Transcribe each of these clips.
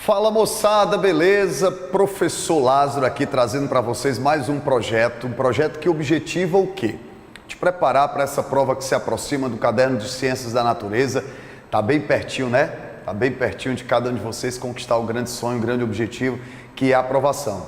Fala moçada, beleza? Professor Lázaro aqui trazendo para vocês mais um projeto que objetiva o quê? Te preparar para essa prova que se aproxima do Caderno de Ciências da Natureza. Tá bem pertinho, né? Tá bem pertinho de cada um de vocês conquistar o grande sonho, o grande objetivo, que é a aprovação.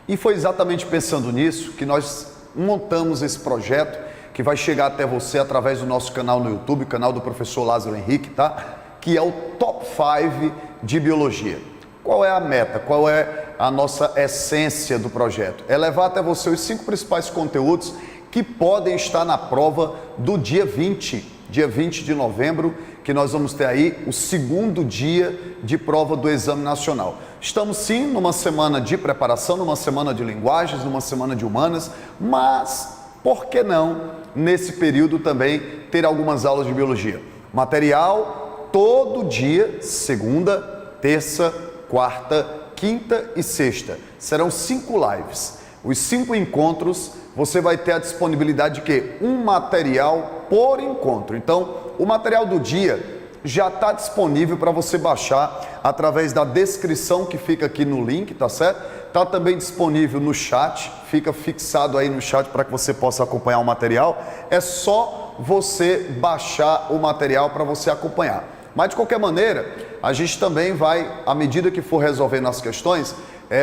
E foi exatamente pensando nisso que nós montamos esse projeto que vai chegar até você através do nosso canal no YouTube, canal do professor Lázaro Henrique, tá? Que é o Top 5 de Biologia. Qual é a meta? Qual é a nossa essência do projeto? É levar até você os 5 principais conteúdos que podem estar na prova do dia 20 de novembro, que nós vamos ter aí o segundo dia de prova do Exame Nacional. Estamos sim numa semana de preparação, numa semana de linguagens, numa semana de humanas, mas por que não, nesse período também, ter algumas aulas de biologia? Material todo dia, segunda, terça, quarta, quinta e sexta. Serão 5 lives. Os 5 encontros, você vai ter a disponibilidade de quê? Um material por encontro. Então, o material do dia já está disponível para você baixar através da descrição que fica aqui no link, tá certo? Está também disponível no chat, fica fixado aí no chat para que você possa acompanhar o material. É só você baixar o material para você acompanhar. Mas de qualquer maneira, a gente também vai, à medida que for resolvendo as questões,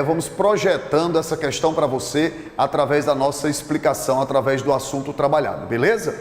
vamos projetando essa questão para você através da nossa explicação, através do assunto trabalhado, beleza?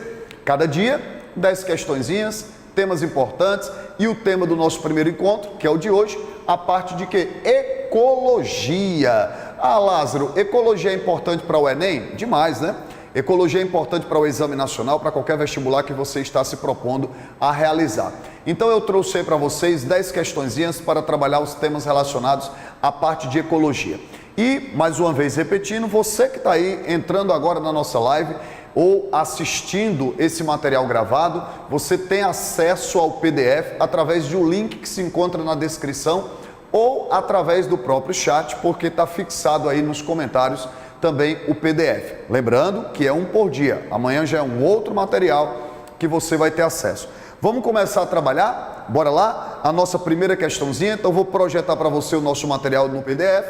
Cada dia, 10 questõezinhas, temas importantes, e o tema do nosso primeiro encontro, que é o de hoje, a parte de quê? Ecologia. Ah, Lázaro, ecologia é importante para o Enem? Demais, né? Ecologia é importante para o Exame Nacional, para qualquer vestibular que você está se propondo a realizar. Então eu trouxe aí para vocês 10 questõezinhas para trabalhar os temas relacionados à parte de ecologia. E, mais uma vez repetindo, você que está aí entrando agora na nossa live ou assistindo esse material gravado, você tem acesso ao PDF através de um link que se encontra na descrição ou através do próprio chat, porque está fixado aí nos comentários também o PDF. Lembrando que é um por dia. Amanhã já é um outro material que você vai ter acesso. Vamos começar a trabalhar? Bora lá? A nossa primeira questãozinha. Então vou projetar para você o nosso material no PDF.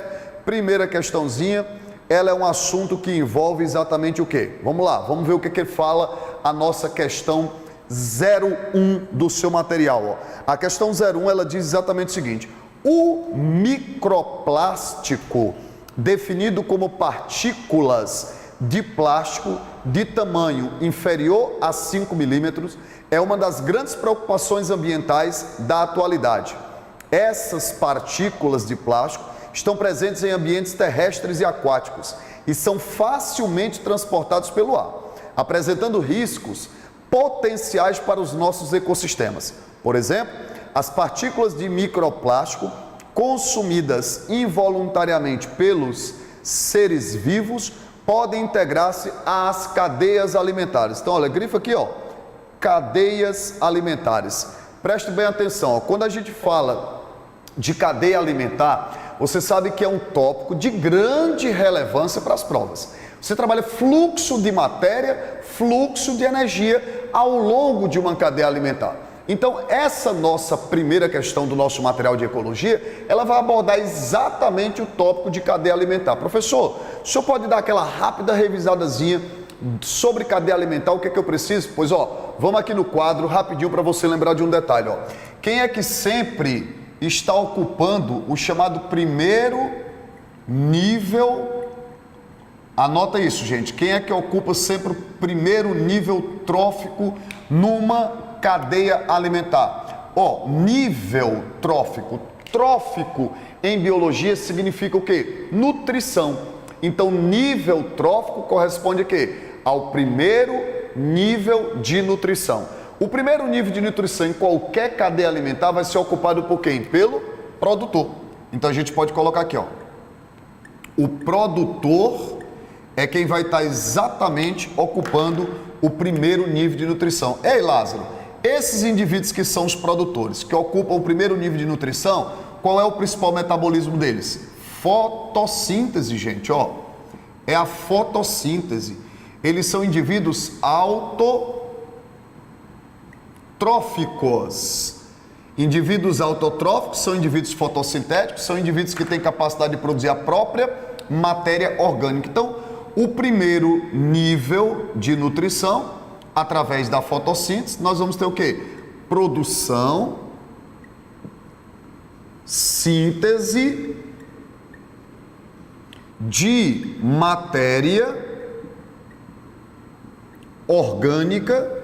Primeira questãozinha, ela é um assunto que envolve exatamente o quê? Vamos lá, vamos ver o que fala a nossa questão 01 do seu material. Ó. A questão 01, ela diz exatamente o seguinte: o microplástico, definido como partículas de plástico de tamanho inferior a 5 milímetros, é uma das grandes preocupações ambientais da atualidade. Essas partículas de plástico estão presentes em ambientes terrestres e aquáticos e são facilmente transportados pelo ar, apresentando riscos potenciais para os nossos ecossistemas. Por exemplo, as partículas de microplástico consumidas involuntariamente pelos seres vivos podem integrar-se às cadeias alimentares. Então, olha, grifa aqui, ó, cadeias alimentares. Preste bem atenção, ó, quando a gente fala de cadeia alimentar, você sabe que é um tópico de grande relevância para as provas. Você trabalha fluxo de matéria, fluxo de energia ao longo de uma cadeia alimentar. Então, essa nossa primeira questão do nosso material de ecologia, ela vai abordar exatamente o tópico de cadeia alimentar. Professor, o senhor pode dar aquela rápida revisadazinha sobre cadeia alimentar, o que é que eu preciso? Pois, ó, vamos aqui no quadro rapidinho para você lembrar de um detalhe, ó. Quem é que sempre está ocupando o chamado primeiro nível? Anota isso, gente. Quem é que ocupa sempre o primeiro nível trófico numa cadeia alimentar? Ó, nível trófico. Trófico em biologia significa o quê? Nutrição. Então, nível trófico corresponde a quê? Ao primeiro nível de nutrição. O primeiro nível de nutrição em qualquer cadeia alimentar vai ser ocupado por quem? Pelo produtor. Então a gente pode colocar aqui, ó. O produtor é quem vai estar exatamente ocupando o primeiro nível de nutrição. Ei, Lázaro, esses indivíduos que são os produtores, que ocupam o primeiro nível de nutrição, qual é o principal metabolismo deles? Fotossíntese, gente, ó. É a fotossíntese. Eles são indivíduos autotróficos. Indivíduos autotróficos são indivíduos fotossintéticos, são indivíduos que têm capacidade de produzir a própria matéria orgânica. Então, o primeiro nível de nutrição, através da fotossíntese, nós vamos ter o quê? Produção, síntese de matéria orgânica,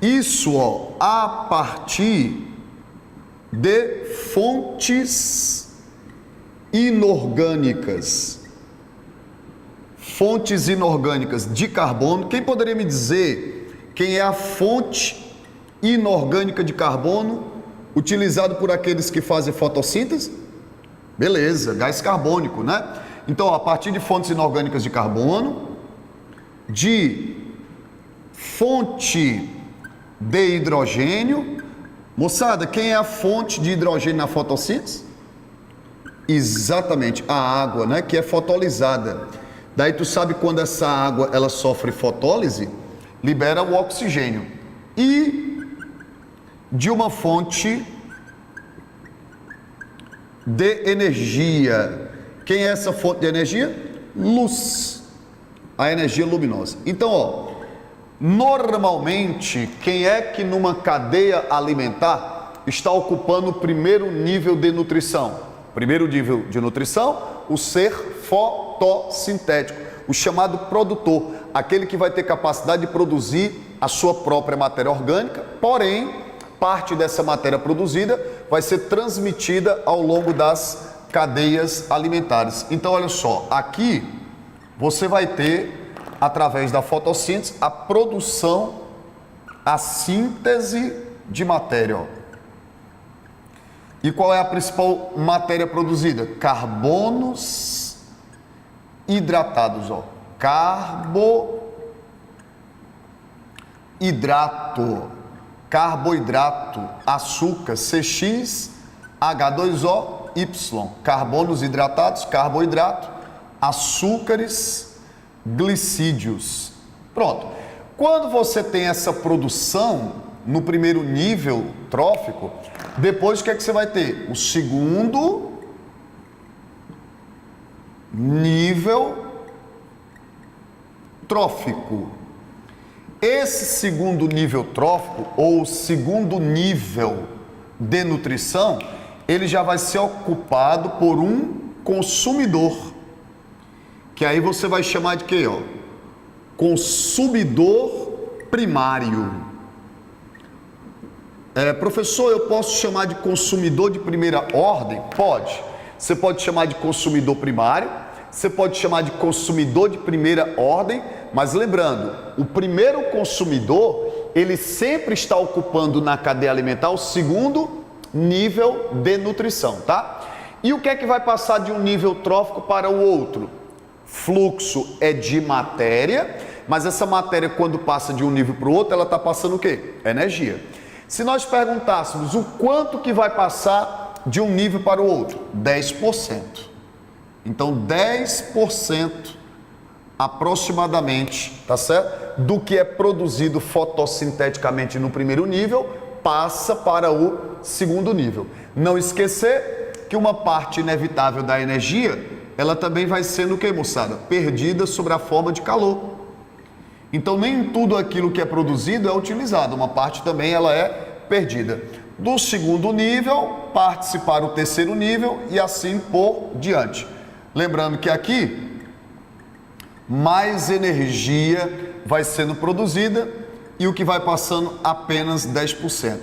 isso a partir de fontes inorgânicas. Fontes inorgânicas de carbono. Quem poderia me dizer quem é a fonte inorgânica de carbono utilizado por aqueles que fazem fotossíntese? Beleza, gás carbônico, né? Então, a partir de fontes inorgânicas de carbono, de fonte de hidrogênio. Moçada, quem é a fonte de hidrogênio na fotossíntese? Exatamente, a água, né? Que é fotolizada. Daí tu sabe quando essa água ela sofre fotólise, libera o oxigênio. E de uma fonte de energia. Quem é essa fonte de energia? Luz. A energia luminosa. Então, ó, normalmente, quem é que numa cadeia alimentar está ocupando o primeiro nível de nutrição? Primeiro nível de nutrição, o ser fotossintético, o chamado produtor, aquele que vai ter capacidade de produzir a sua própria matéria orgânica, porém, parte dessa matéria produzida vai ser transmitida ao longo das cadeias alimentares. Então, olha só, aqui você vai ter, através da fotossíntese, a produção, a síntese de matéria. Ó. E qual é a principal matéria produzida? Carbonos hidratados. Ó. Carboidrato, açúcar, CX, H2O, Y. Carbonos hidratados, carboidrato, açúcares, glicídios. Pronto. Quando você tem essa produção no primeiro nível trófico, depois o que é que você vai ter? O segundo nível trófico. Esse segundo nível trófico, ou segundo nível de nutrição, ele já vai ser ocupado por um consumidor, que aí você vai chamar de quê? Ó? Consumidor primário. Professor, eu posso chamar de consumidor de primeira ordem? Pode. Você pode chamar de consumidor primário, você pode chamar de consumidor de primeira ordem, mas lembrando, o primeiro consumidor, ele sempre está ocupando na cadeia alimentar o segundo nível de nutrição, tá? E o que é que vai passar de um nível trófico para o outro? Fluxo é de matéria, mas essa matéria, quando passa de um nível para o outro, ela está passando o quê? Energia. Se nós perguntássemos o quanto que vai passar de um nível para o outro? 10%. Então, 10% aproximadamente, tá certo? Do que é produzido fotossinteticamente no primeiro nível, passa para o segundo nível. Não esquecer que uma parte inevitável da energia, ela também vai sendo o que, moçada? Perdida sob a forma de calor. Então, nem tudo aquilo que é produzido é utilizado, uma parte também ela é perdida. Do segundo nível, parte para o terceiro nível e assim por diante. Lembrando que aqui, mais energia vai sendo produzida e o que vai passando apenas 10%.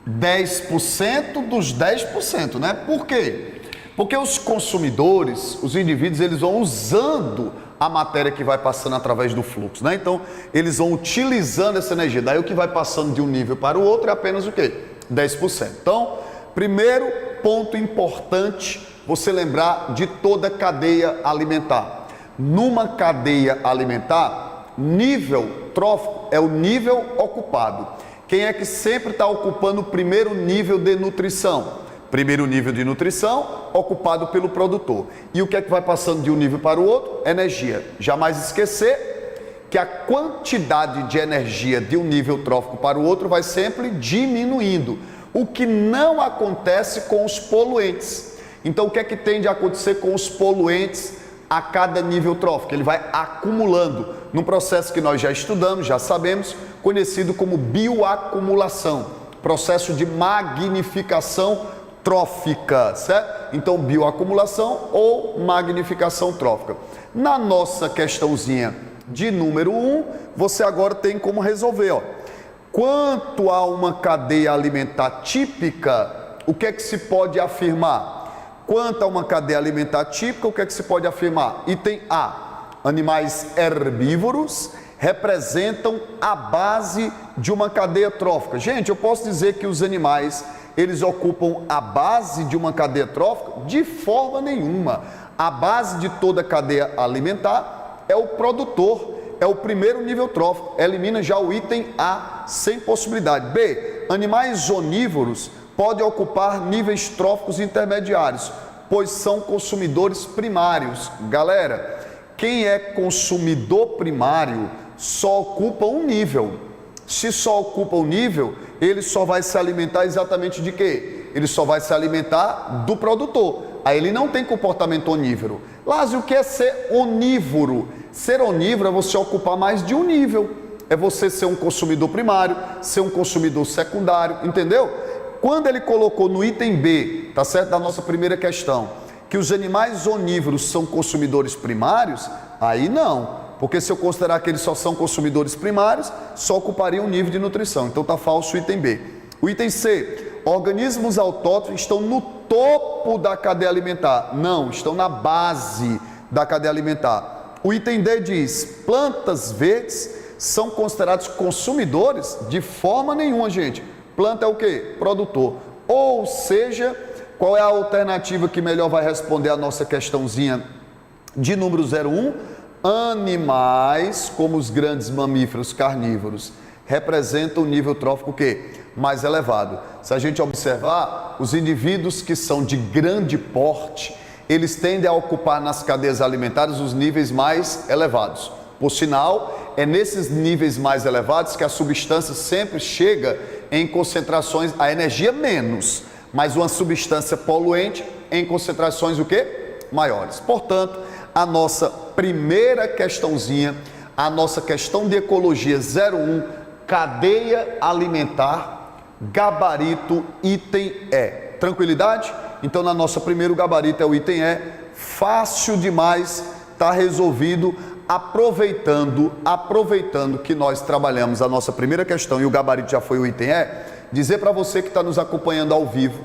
10% dos 10%, né? Por quê? Porque os consumidores, os indivíduos, eles vão usando a matéria que vai passando através do fluxo, né? Então, eles vão utilizando essa energia. Daí o que vai passando de um nível para o outro é apenas o quê? 10%. Então, primeiro ponto importante, você lembrar de toda a cadeia alimentar. Numa cadeia alimentar, nível trófico é o nível ocupado. Quem é que sempre está ocupando o primeiro nível de nutrição? Primeiro nível de nutrição, ocupado pelo produtor. E o que é que vai passando de um nível para o outro? Energia. Jamais esquecer que a quantidade de energia de um nível trófico para o outro vai sempre diminuindo, o que não acontece com os poluentes. Então, o que é que tem de acontecer com os poluentes a cada nível trófico? Ele vai acumulando num processo que nós já estudamos, já sabemos, conhecido como bioacumulação, processo de magnificação trófica, certo? Então, bioacumulação ou magnificação trófica. Na nossa questãozinha de número 1, você agora tem como resolver, ó. Quanto a uma cadeia alimentar típica, o que é que se pode afirmar? Quanto a uma cadeia alimentar típica, o que é que se pode afirmar? Item A, animais herbívoros representam a base de uma cadeia trófica. Gente, eu posso dizer que os animais, eles ocupam a base de uma cadeia trófica? De forma nenhuma. A base de toda a cadeia alimentar é o produtor, é o primeiro nível trófico. Elimina já o item A, sem possibilidade. B, animais onívoros podem ocupar níveis tróficos intermediários, pois são consumidores primários. Galera, quem é consumidor primário só ocupa um nível. Se só ocupa um nível, ele só vai se alimentar exatamente de quê? Ele só vai se alimentar do produtor. Aí ele não tem comportamento onívoro. Lázaro, o que é ser onívoro? Ser onívoro é você ocupar mais de um nível. É você ser um consumidor primário, ser um consumidor secundário, entendeu? Quando ele colocou no item B, tá certo? Da nossa primeira questão, que os animais onívoros são consumidores primários, aí não. Porque se eu considerar que eles só são consumidores primários, só ocupariam um nível de nutrição. Então está falso o item B. O item C, organismos autótrofos estão no topo da cadeia alimentar. Não, estão na base da cadeia alimentar. O item D diz, plantas verdes são considerados consumidores? De forma nenhuma, gente. Planta é o quê? Produtor. Ou seja, qual é a alternativa que melhor vai responder a nossa questãozinha de número 01? Animais, como os grandes mamíferos carnívoros, representam o nível trófico o quê? Mais elevado. Se a gente observar, os indivíduos que são de grande porte, eles tendem a ocupar nas cadeias alimentares os níveis mais elevados. Por sinal, é nesses níveis mais elevados que a substância sempre chega em concentrações, a energia menos, mas uma substância poluente em concentrações o quê? Maiores. Portanto, a nossa primeira questãozinha, a nossa questão de ecologia 01, cadeia alimentar, gabarito, item E. Tranquilidade? Então, na nossa primeiro gabarito é o item E, fácil demais, está resolvido, aproveitando que nós trabalhamos a nossa primeira questão e o gabarito já foi o item E, dizer para você que está nos acompanhando ao vivo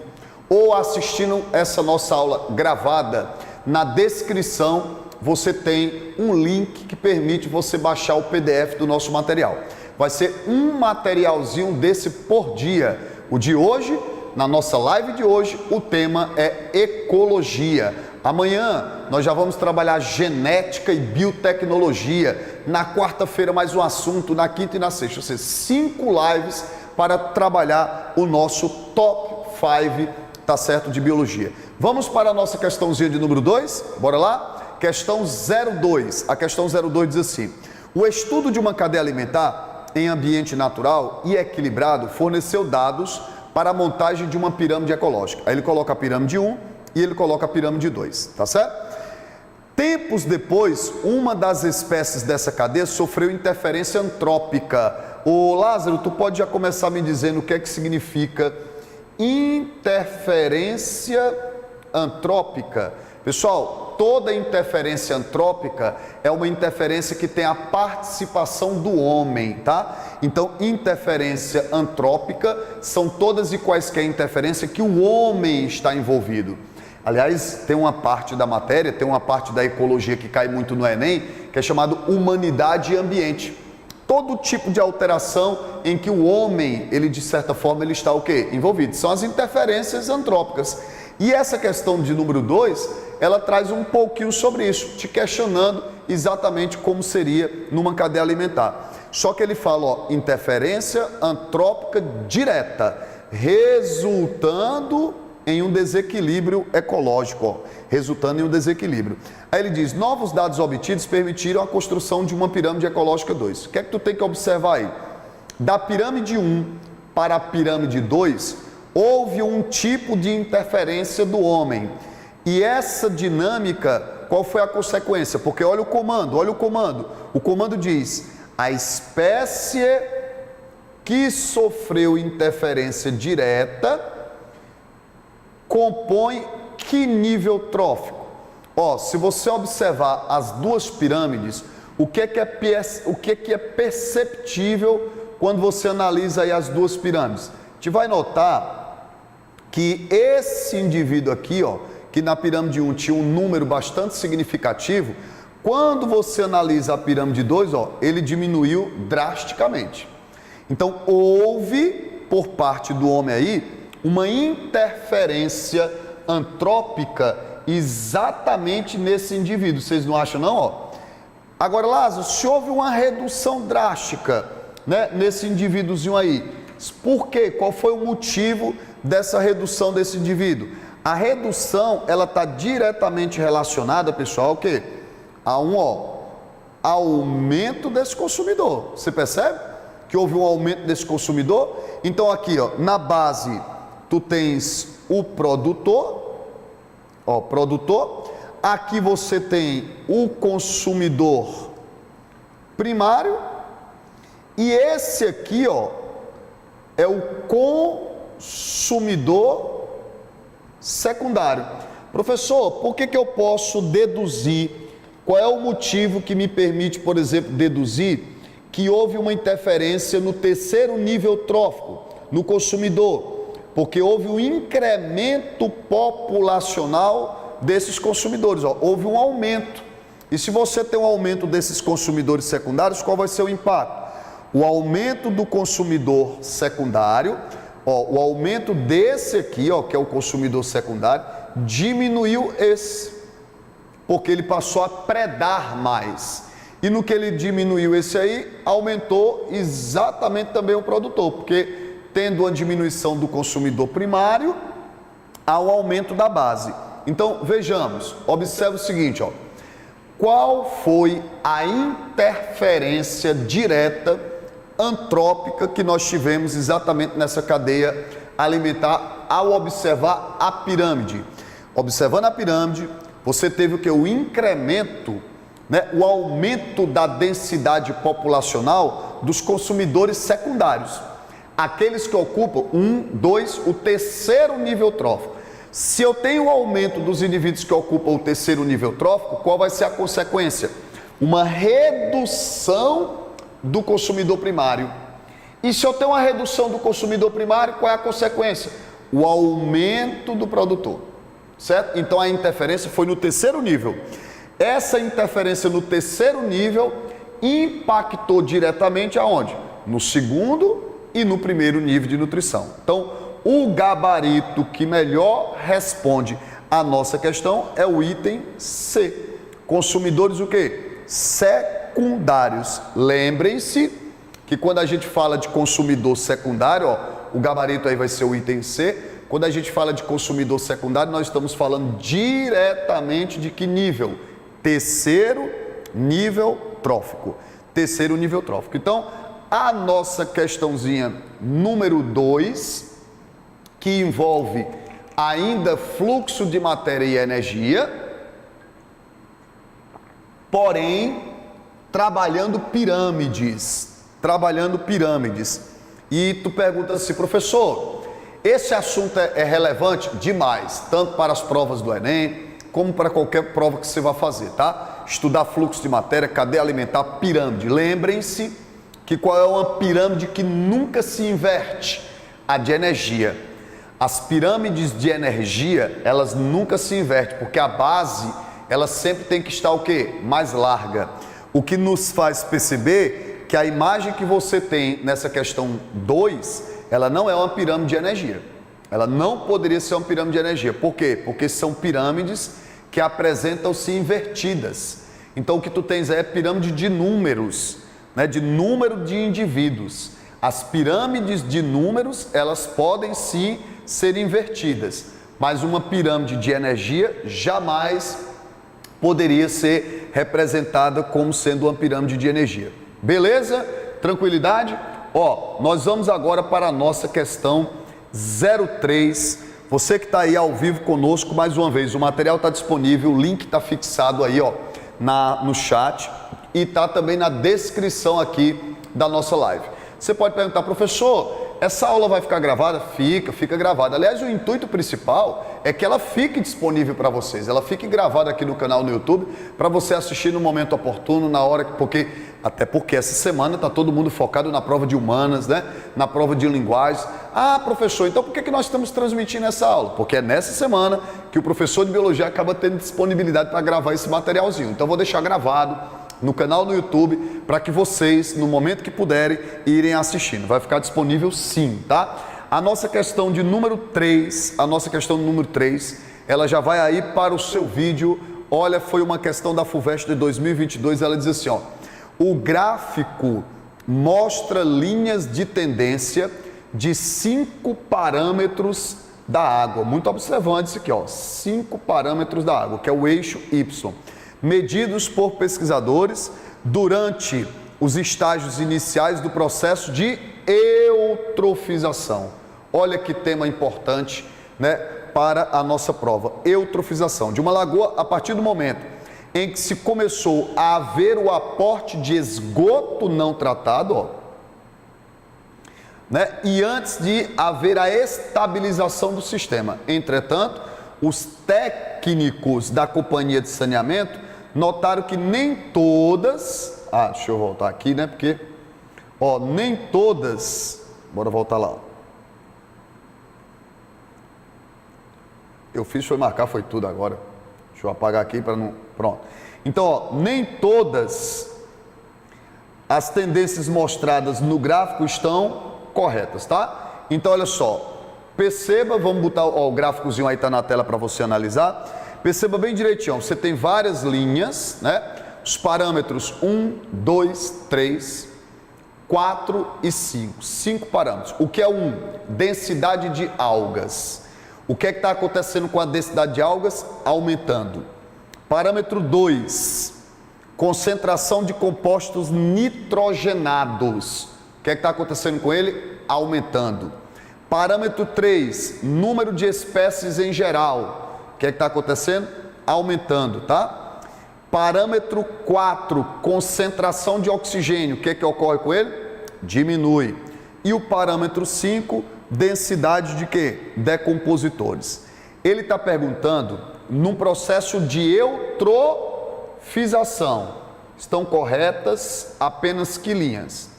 ou assistindo essa nossa aula gravada, na descrição você tem um link que permite você baixar o PDF do nosso material. Vai ser um materialzinho desse por dia. O de hoje, na nossa live de hoje, o tema é ecologia. Amanhã nós já vamos trabalhar genética e biotecnologia. Na quarta-feira mais um assunto, na quinta e na sexta. Ou seja, 5 lives para trabalhar o nosso top 5, tá certo, de biologia. Vamos para a nossa questãozinha de número 2? Bora lá? Questão 02. A questão 02 diz assim: o estudo de uma cadeia alimentar em ambiente natural e equilibrado forneceu dados para a montagem de uma pirâmide ecológica. Aí ele coloca a pirâmide 1 e ele coloca a pirâmide 2, tá certo? Tempos depois, uma das espécies dessa cadeia sofreu interferência antrópica. Ô Lázaro, tu pode já começar me dizendo o que é que significa interferência antrópica? Pessoal, toda interferência antrópica é uma interferência que tem a participação do homem, tá? Então, interferência antrópica são todas e quaisquer interferências que o homem está envolvido. Aliás, tem uma parte da matéria, tem uma parte da ecologia que cai muito no Enem, que é chamado humanidade e ambiente. Todo tipo de alteração em que o homem, ele de certa forma, ele está o quê? Envolvido. São as interferências antrópicas. E essa questão de número 2, ela traz um pouquinho sobre isso, te questionando exatamente como seria numa cadeia alimentar. Só que ele fala, ó, interferência antrópica direta, resultando em um desequilíbrio ecológico, ó, resultando em um desequilíbrio. Aí ele diz, novos dados obtidos permitiram a construção de uma pirâmide ecológica 2. O que é que tu tem que observar aí? Da pirâmide 1 para a pirâmide 2, houve um tipo de interferência do homem. E essa dinâmica, qual foi a consequência? Porque olha o comando, olha o comando. O comando diz, a espécie que sofreu interferência direta compõe que nível trófico? Ó, se você observar as duas pirâmides, o que é perceptível quando você analisa aí as duas pirâmides? A gente vai notar que esse indivíduo aqui, ó, que na pirâmide 1 tinha um número bastante significativo, quando você analisa a pirâmide 2, ó, ele diminuiu drasticamente. Então, houve, por parte do homem aí, uma interferência antrópica exatamente nesse indivíduo. Vocês não acham, não? Ó? Agora, Lázaro, se houve uma redução drástica, né, nesse indivíduozinho aí, por quê? Qual foi o motivo dessa redução desse indivíduo? A redução, ela está diretamente relacionada, pessoal, ao quê? A um, aumento desse consumidor. Você percebe que houve um aumento desse consumidor? Então aqui, ó, na base, tu tens o produtor, ó, produtor. Aqui você tem o consumidor primário. E esse aqui, ó, é o consumidor secundário. Professor, por que eu posso deduzir? Qual é o motivo que me permite, por exemplo, deduzir que houve uma interferência no terceiro nível trófico, no consumidor? Porque houve um incremento populacional desses consumidores, ó, houve um aumento. E se você tem um aumento desses consumidores secundários, qual vai ser o impacto? O aumento do consumidor secundário, ó, o aumento desse aqui, ó, que é o consumidor secundário, diminuiu esse, porque ele passou a predar mais. E no que ele diminuiu esse aí, aumentou exatamente também o produtor, porque tendo uma diminuição do consumidor primário, há um aumento da base. Então, vejamos, observe o seguinte, ó, qual foi a interferência direta antrópica que nós tivemos exatamente nessa cadeia alimentar ao observar a pirâmide? Observando a pirâmide, você teve o que? O incremento, né, o aumento da densidade populacional dos consumidores secundários, aqueles que ocupam o terceiro nível trófico. Se eu tenho o aumento dos indivíduos que ocupam o terceiro nível trófico, qual vai ser a consequência? Uma redução do consumidor primário. E se eu tenho uma redução do consumidor primário, qual é a consequência? O aumento do produtor, certo? Então a interferência foi no terceiro nível. Essa interferência no terceiro nível impactou diretamente aonde? No segundo e no primeiro nível de nutrição. Então, o gabarito que melhor responde à nossa questão é o item C. Consumidores o quê? Secundários. Lembrem-se que quando a gente fala de consumidor secundário, ó, o gabarito aí vai ser o item C. Quando a gente fala de consumidor secundário, nós estamos falando diretamente de que nível? Terceiro nível trófico. Terceiro nível trófico. Então, a nossa questãozinha número 2, que envolve ainda fluxo de matéria e energia, porém, trabalhando pirâmides. E tu pergunta assim, professor, esse assunto é relevante demais, tanto para as provas do Enem, como para qualquer prova que você vai fazer, tá? Estudar fluxo de matéria, cadeia alimentar, pirâmide. Lembrem-se que qual é uma pirâmide que nunca se inverte? A de energia. As pirâmides de energia, elas nunca se invertem, porque a base, ela sempre tem que estar o quê? Mais larga. O que nos faz perceber que a imagem que você tem nessa questão 2, ela não é uma pirâmide de energia. Ela não poderia ser uma pirâmide de energia. Por quê? Porque são pirâmides que apresentam-se invertidas. Então o que tu tens é pirâmide de números, né? De número de indivíduos. As pirâmides de números, elas podem sim ser invertidas. mas uma pirâmide de energia jamais poderia ser representada como sendo uma pirâmide de energia. Beleza? Tranquilidade? Ó, nós vamos agora para a nossa questão 03. Você que está aí ao vivo conosco, mais uma vez, o material está disponível, o link está fixado aí, ó, no chat e está também na descrição aqui da nossa live. Você pode perguntar, professor, essa aula vai ficar gravada? Fica gravada. Aliás, o intuito principal é que ela fique disponível para vocês. Ela fique gravada aqui no canal no YouTube para você assistir no momento oportuno, na hora até porque essa semana está todo mundo focado na prova de humanas, né? Na prova de linguagens. Ah, professor, então por que nós estamos transmitindo essa aula? Porque é nessa semana que o professor de biologia acaba tendo disponibilidade para gravar esse materialzinho. Então eu vou deixar gravado no canal no YouTube, para que vocês, no momento que puderem, irem assistindo. Vai ficar disponível sim, tá? A nossa questão de número 3, ela já vai aí para o seu vídeo. Olha, foi uma questão da FUVEST de 2022, ela diz assim, ó: o gráfico mostra linhas de tendência de 5 parâmetros da água. Muito observante isso aqui, ó, 5 parâmetros da água, que é o eixo Y, medidos por pesquisadores durante os estágios iniciais do processo de eutrofização. Olha que tema importante, né, para a nossa prova. Eutrofização de uma lagoa a partir do momento em que se começou a haver o aporte de esgoto não tratado, ó, né, e antes de haver a estabilização do sistema. Entretanto, os técnicos da companhia de saneamento notaram que nem todas, deixa eu voltar aqui, né, porque, ó, nem todas, bora voltar lá, ó. Eu fiz, foi marcar, foi tudo agora, deixa eu apagar aqui para não, pronto. Então, ó, nem todas as tendências mostradas no gráfico estão corretas, tá? Então, olha só, perceba, vamos botar, ó, o gráficozinho aí tá na tela para você analisar. Perceba bem direitinho, você tem várias linhas, né? Os parâmetros 1, 2, 3, 4 e 5. 5 parâmetros. O que é 1? Densidade de algas. O que é que está acontecendo com a densidade de algas? Aumentando. Parâmetro 2, concentração de compostos nitrogenados. O que é que está acontecendo com ele? Aumentando. Parâmetro 3, número de espécies em geral. O que é que está acontecendo? Aumentando, tá? Parâmetro 4, concentração de oxigênio. O que é que ocorre com ele? Diminui. E o parâmetro 5, densidade de quê? Decompositores. Ele está perguntando, num processo de eutrofização, estão corretas apenas que linhas?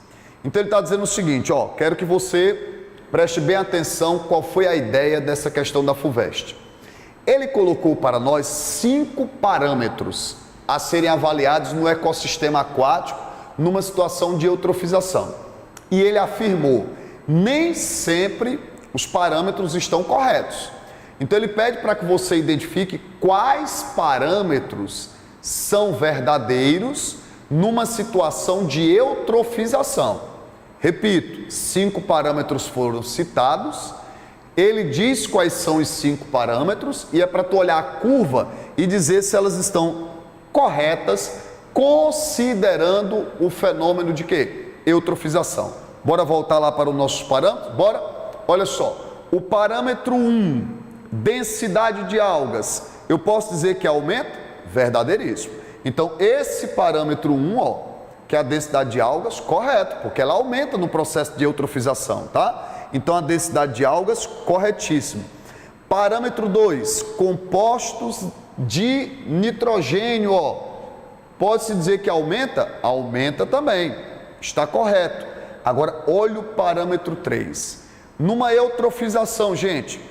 Então ele está dizendo o seguinte, ó, quero que você preste bem atenção qual foi a ideia dessa questão da FUVEST. Ele colocou para nós 5 parâmetros a serem avaliados no ecossistema aquático numa situação de eutrofização. E ele afirmou, nem sempre os parâmetros estão corretos. Então ele pede para que você identifique quais parâmetros são verdadeiros numa situação de eutrofização. Repito, 5 parâmetros foram citados. Ele diz quais são os 5 parâmetros e é para tu olhar a curva e dizer se elas estão corretas, considerando o fenômeno de quê? Eutrofização. Bora voltar lá para os nossos parâmetros? Bora? Olha só, o parâmetro 1, densidade de algas, eu posso dizer que aumenta? Verdadeiríssimo. Então, esse parâmetro 1, ó, que é a densidade de algas, correto, porque ela aumenta no processo de eutrofização, tá? Então, a densidade de algas, corretíssimo. Parâmetro 2, compostos de nitrogênio, ó. Pode-se dizer que aumenta? Aumenta também, está correto. Agora, olha o parâmetro 3. Numa eutrofização, gente,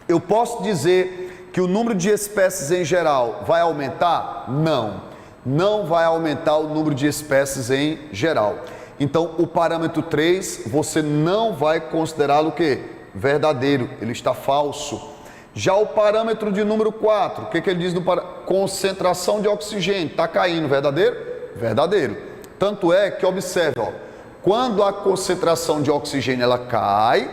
eu posso dizer que o número de espécies em geral vai aumentar? Não, não vai aumentar o número de espécies em geral. Então, o parâmetro 3, você não vai considerá-lo o quê? Verdadeiro, ele está falso. Já o parâmetro de número 4, o que ele diz no concentração de oxigênio? Está caindo, verdadeiro? Verdadeiro. Tanto é que, observe, ó, quando a concentração de oxigênio ela cai,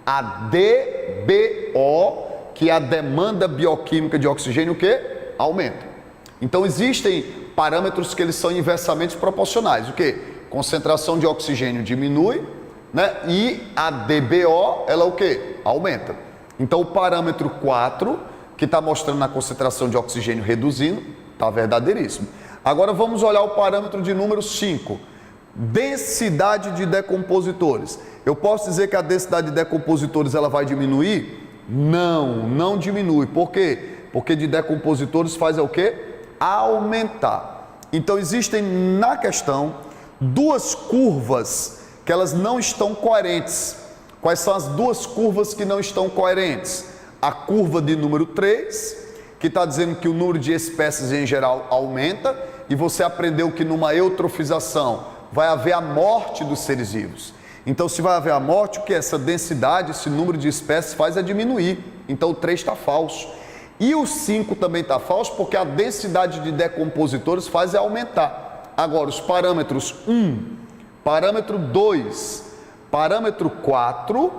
a DBO que a demanda bioquímica de oxigênio o quê? Aumenta. Então existem parâmetros que eles são inversamente proporcionais. O quê? Concentração de oxigênio diminui, né? E a DBO, ela o quê? Aumenta. Então o parâmetro 4, que está mostrando a concentração de oxigênio reduzindo, está verdadeiríssimo. Agora vamos olhar o parâmetro de número 5. Densidade de decompositores. Eu posso dizer que a densidade de decompositores ela vai diminuir? Não, não diminui. Por quê? Porque de decompositores faz o quê? Aumentar. Então existem na questão duas curvas que elas não estão coerentes. Quais são as duas curvas que não estão coerentes? A curva de número 3, que está dizendo que o número de espécies em geral aumenta, e você aprendeu que numa eutrofização vai haver a morte dos seres vivos. Então, se vai haver a morte, o que essa densidade, esse número de espécies faz é diminuir. Então, o 3 está falso. E o 5 também está falso, porque a densidade de decompositores faz é aumentar. Agora, os parâmetros 1, parâmetro 2, parâmetro 4,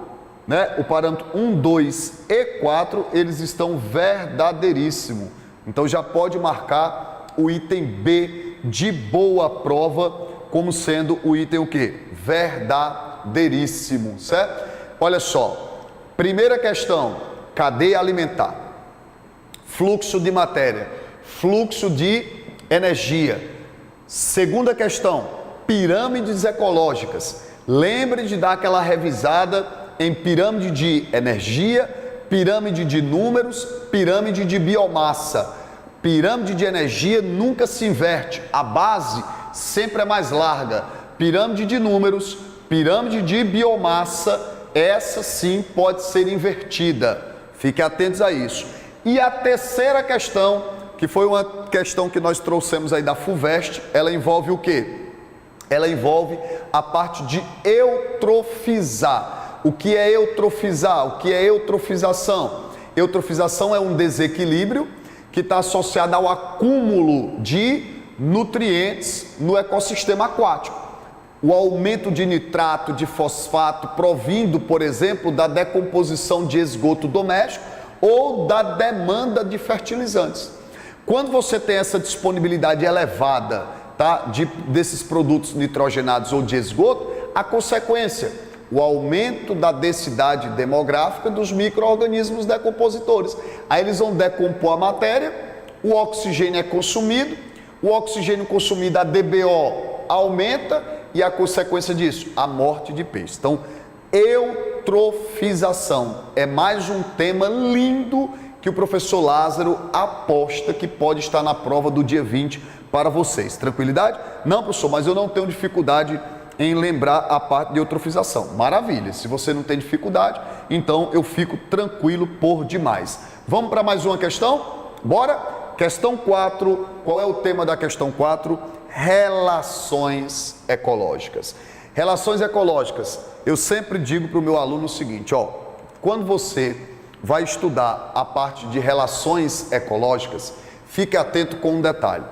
né? O parâmetro 1, 2 e 4, eles estão verdadeiríssimos. Então, já pode marcar o item B de boa prova como sendo o item o quê? Verdadeiríssimo, certo? Olha só, primeira questão, cadeia alimentar, fluxo de matéria, fluxo de energia. Segunda questão, pirâmides ecológicas. Lembre de dar aquela revisada em pirâmide de energia, pirâmide de números, pirâmide de biomassa. Pirâmide de energia nunca se inverte, a base sempre é mais larga. Pirâmide de números, pirâmide de biomassa, essa sim pode ser invertida. Fiquem atentos a isso. E a terceira questão, que foi uma questão que nós trouxemos aí da FUVEST, ela envolve o quê? Ela envolve a parte de eutrofizar. O que é eutrofizar? O que é eutrofização? Eutrofização é um desequilíbrio que está associado ao acúmulo de nutrientes no ecossistema aquático. O aumento de nitrato, de fosfato, provindo, por exemplo, da decomposição de esgoto doméstico ou da demanda de fertilizantes. Quando você tem essa disponibilidade elevada, tá, desses produtos nitrogenados ou de esgoto, a consequência, o aumento da densidade demográfica dos micro-organismos decompositores. Aí eles vão decompor a matéria, o oxigênio é consumido, o oxigênio consumido, a DBO aumenta e a consequência disso, a morte de peixe. Então, eutrofização é mais um tema lindo que o professor Lázaro aposta que pode estar na prova do dia 20 para vocês. Tranquilidade? Não, professor, mas eu não tenho dificuldade em lembrar a parte de eutrofização. Maravilha, se você não tem dificuldade, então eu fico tranquilo por demais. Vamos para mais uma questão? Bora? Questão 4, qual é o tema da questão 4? Relações ecológicas. Relações ecológicas, eu sempre digo para o meu aluno o seguinte, ó, quando você vai estudar a parte de relações ecológicas, fique atento com um detalhe.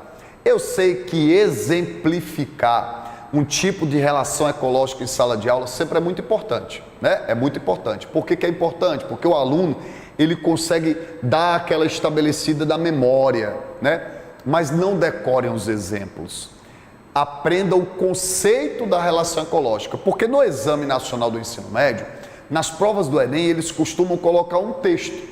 Eu sei que exemplificar um tipo de relação ecológica em sala de aula sempre é muito importante, né? É muito importante. Por que é importante? Porque o aluno, ele consegue dar aquela estabelecida da memória, né? Mas não decorem os exemplos. Aprenda o conceito da relação ecológica, porque no Exame Nacional do Ensino Médio, nas provas do Enem, eles costumam colocar um texto.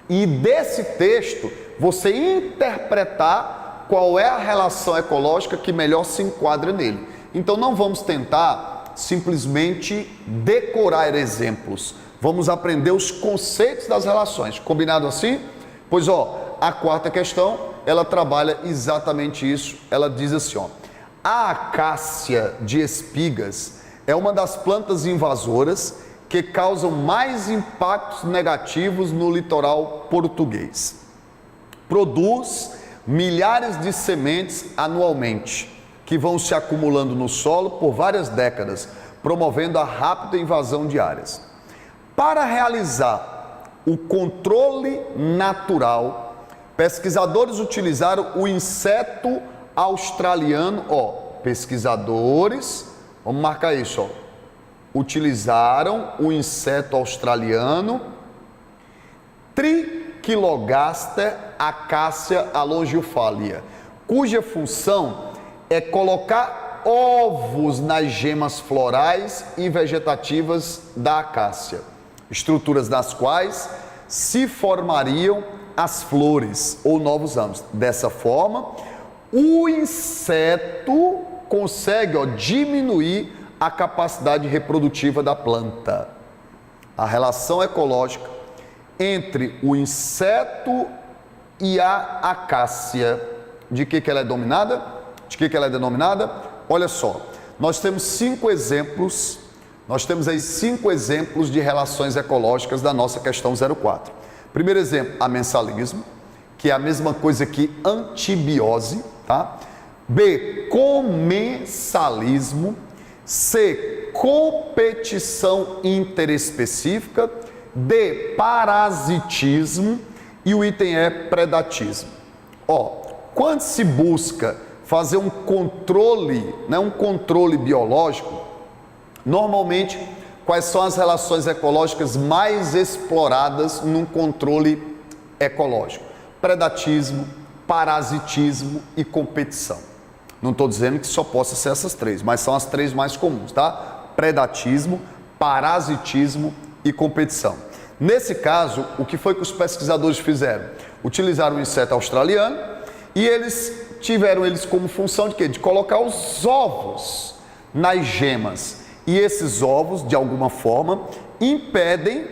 E desse texto, você interpretar qual é a relação ecológica que melhor se enquadra nele. Então não vamos tentar simplesmente decorar exemplos. Vamos aprender os conceitos das relações. Combinado assim? Pois ó, a quarta questão, ela trabalha exatamente isso. Ela diz assim, ó, a acácia de espigas é uma das plantas invasoras que causam mais impactos negativos no litoral português. Produz milhares de sementes anualmente, que vão se acumulando no solo por várias décadas, promovendo a rápida invasão de áreas. Para realizar o controle natural, pesquisadores utilizaram o inseto australiano, pesquisadores, vamos marcar isso, utilizaram o inseto australiano Trichilogaster acácia alongiofalia, cuja função é colocar ovos nas gemas florais e vegetativas da acácia, estruturas das quais se formariam as flores ou novos ramos. Dessa forma, o inseto consegue diminuir a capacidade reprodutiva da planta. A relação ecológica entre o inseto e a acácia, de que ela é dominada? De que ela é denominada? Olha só, nós temos 5 exemplos, de relações ecológicas da nossa questão 04. Primeiro exemplo, amensalismo, que é a mesma coisa que antibiose, tá? B, comensalismo. C, competição interespecífica. D, parasitismo. E o item é predatismo. Quando se busca fazer um controle, um controle biológico, normalmente, quais são as relações ecológicas mais exploradas num controle ecológico? Predatismo, parasitismo e competição. Não estou dizendo que só possa ser essas 3, mas são as 3 mais comuns, tá? Predatismo, parasitismo e competição. Nesse caso, o que foi que os pesquisadores fizeram? Utilizaram um inseto australiano e eles tiveram como função de quê? De colocar os ovos nas gemas. E esses ovos, de alguma forma, impedem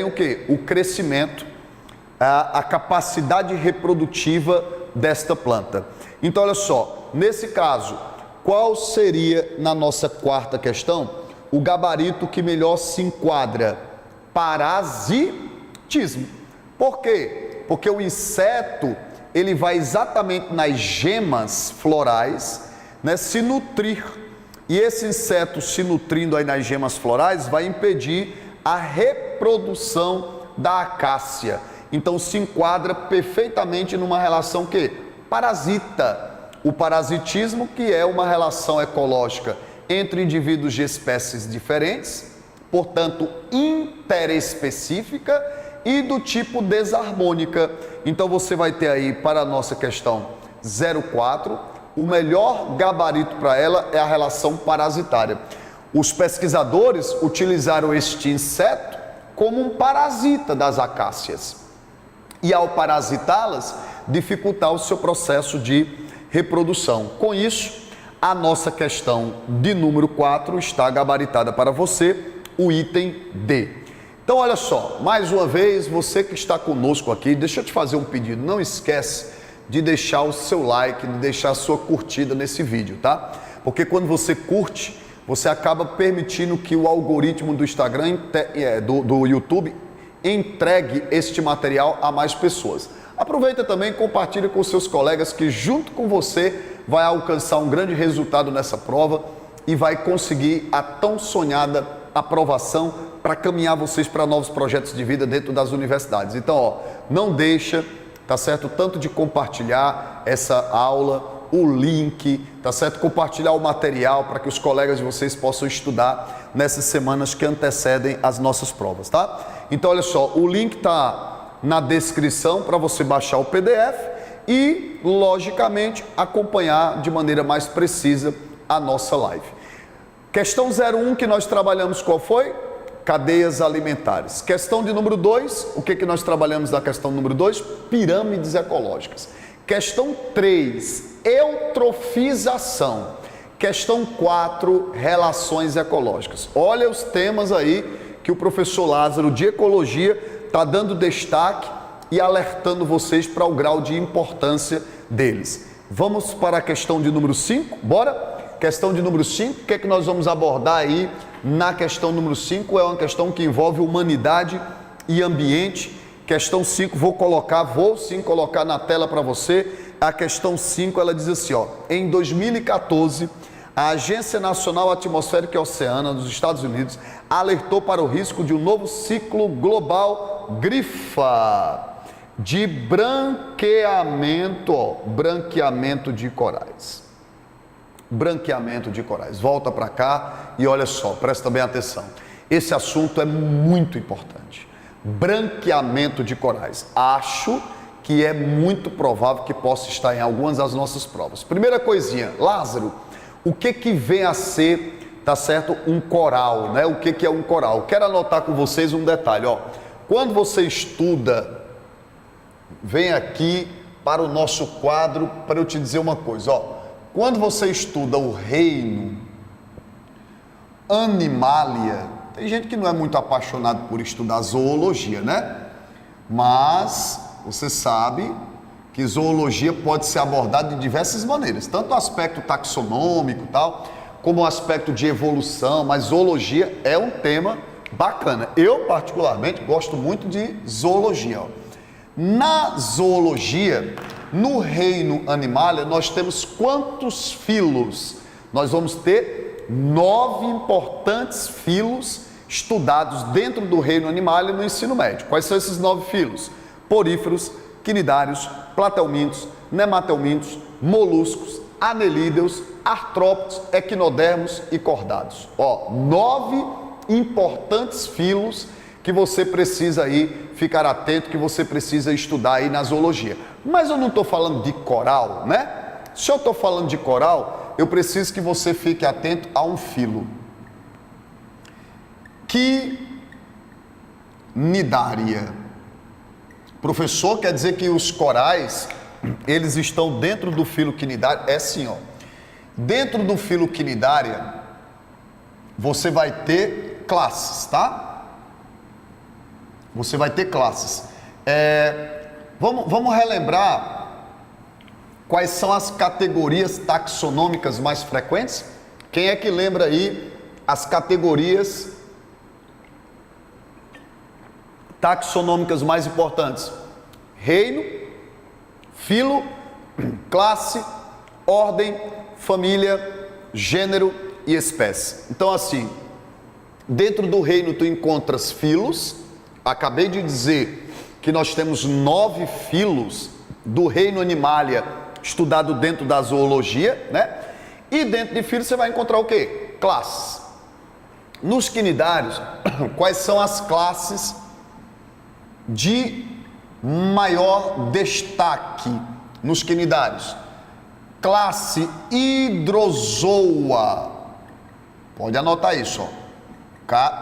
o quê? O crescimento, a capacidade reprodutiva desta planta. Então, olha só, nesse caso, qual seria, na nossa quarta questão, o gabarito que melhor se enquadra? Parasitismo. Por quê? Porque o inseto, ele vai exatamente nas gemas florais, se nutrir. E esse inseto se nutrindo aí nas gemas florais vai impedir a reprodução da acácia. Então se enquadra perfeitamente numa relação que parasita. O parasitismo, que é uma relação ecológica entre indivíduos de espécies diferentes, portanto interespecífica e do tipo desarmônica. Então você vai ter aí para a nossa questão 04, o melhor gabarito para ela é a relação parasitária. Os pesquisadores utilizaram este inseto como um parasita das acácias. E ao parasitá-las, dificultar o seu processo de reprodução. Com isso, a nossa questão de número 4 está gabaritada para você, o item D. Então, olha só, mais uma vez, você que está conosco aqui, deixa eu te fazer um pedido, não esquece de deixar o seu like, de deixar a sua curtida nesse vídeo, tá? Porque quando você curte, você acaba permitindo que o algoritmo do Instagram, do YouTube, entregue este material a mais pessoas. Aproveita também e compartilha com seus colegas que junto com você vai alcançar um grande resultado nessa prova e vai conseguir a tão sonhada aprovação para caminhar vocês para novos projetos de vida dentro das universidades. Então, não deixa, tá certo? Tanto de compartilhar essa aula, o link, tá certo? Compartilhar o material para que os colegas de vocês possam estudar nessas semanas que antecedem as nossas provas, tá? Então, olha só, o link tá na descrição para você baixar o PDF e, logicamente, acompanhar de maneira mais precisa a nossa live. Questão 01 que nós trabalhamos, qual foi? Cadeias alimentares. Questão de número 2, o que nós trabalhamos na questão número 2? Pirâmides ecológicas. Questão 3, eutrofização. Questão 4, relações ecológicas. Olha os temas aí que o professor Lázaro de Ecologia está dando destaque e alertando vocês para o grau de importância deles. Vamos para a questão de número 5, bora? Questão de número 5, o que é que nós vamos abordar aí na questão número 5? É uma questão que envolve humanidade e ambiente. Questão 5, vou sim colocar na tela para você. A questão 5, ela diz assim, em 2014, a Agência Nacional Atmosférica e Oceana dos Estados Unidos alertou para o risco de um novo ciclo global GRIFA de branqueamento de corais. Branqueamento de corais. Volta para cá e olha só, presta bem atenção. Esse assunto é muito importante. branqueamento de corais. Acho que é muito provável que possa estar em algumas das nossas provas. Primeira coisinha, Lázaro, o que vem a ser, tá certo, um coral, né? O que é um coral? Quero anotar com vocês um detalhe, ó. Quando você estuda, vem aqui para o nosso quadro para eu te dizer uma coisa, ó. Quando você estuda o reino Animalia, tem gente que não é muito apaixonado por estudar zoologia, né? Mas você sabe que zoologia pode ser abordada de diversas maneiras, tanto o aspecto taxonômico e tal, como o aspecto de evolução, mas zoologia é um tema bacana. Eu, particularmente, gosto muito de zoologia. Ó. Na zoologia, no reino Animalia, nós temos quantos filos? Nós vamos ter 9 importantes filos estudados dentro do reino Animalia no ensino médio. Quais são esses 9 filos? Poríferos, quinidários, platelmintos, nematelmintos, moluscos, anelídeos, artrópodes, equinodermos e cordados. Ó, 9 importantes filos que você precisa aí ficar atento, que você precisa estudar aí na zoologia. Mas eu não estou falando de coral, né? Se eu estou falando de coral, eu preciso que você fique atento a um filo. Quinidária. Professor, quer dizer que os corais, eles estão dentro do filo quinidário? É sim, ó. Dentro do filo quinidária, você vai ter classes, tá? Você vai ter classes. Vamos relembrar quais são as categorias taxonômicas mais frequentes? Quem é que lembra aí as categorias taxonômicas mais importantes? Reino, filo, classe, ordem, família, gênero e espécie. Então assim, dentro do reino tu encontras filos. Acabei de dizer que nós temos 9 filos do reino Animalia estudado dentro da zoologia, né? E dentro de filos você vai encontrar o quê? Classes. Nos quinidários, quais são as classes de maior destaque nos quinidários? Classe Hydrozoa. Pode anotar isso, ó.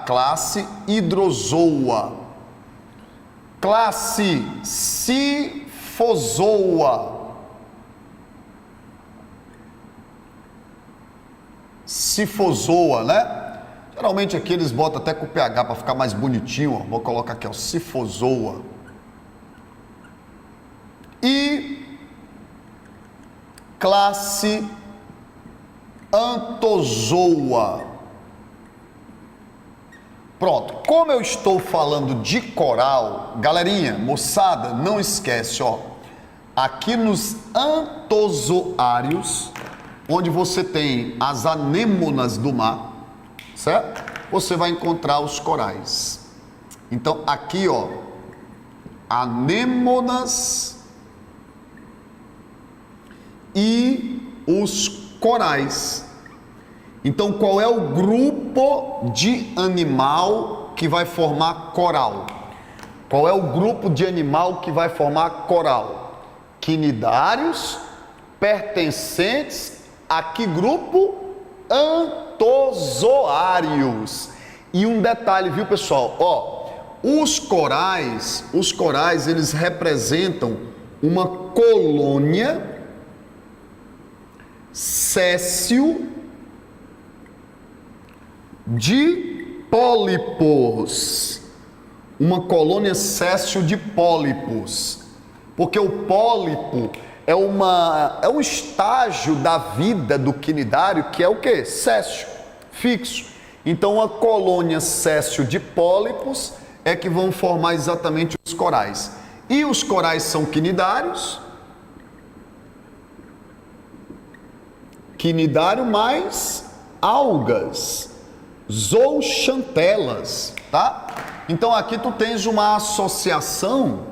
Classe Hydrozoa. Classe Sifozoa. Sifozoa, né? Geralmente aqui eles botam até com o PH para ficar mais bonitinho, ó. Vou colocar aqui, ó, Sifozoa. E classe Anthozoa. Pronto, como eu estou falando de coral, galerinha, moçada, não esquece, ó. Aqui nos anthozoários, onde você tem as anêmonas do mar, certo? Você vai encontrar os corais. Então aqui, ó, anêmonas e os corais. Então, qual é o grupo de animal que vai formar coral? Qual é o grupo de animal que vai formar coral? Quinidários, pertencentes a que grupo? Anthozoários. E um detalhe, viu, pessoal? Ó, os corais, eles representam uma colônia séssil de pólipos, uma colônia séssil de pólipos, porque o pólipo é um estágio da vida do quinidário que é o que? Séssil, fixo. Então uma colônia séssil de pólipos é que vão formar exatamente os corais. E os corais são quinidários, quinidário mais algas, zooxantelas, tá? Então aqui tu tens uma associação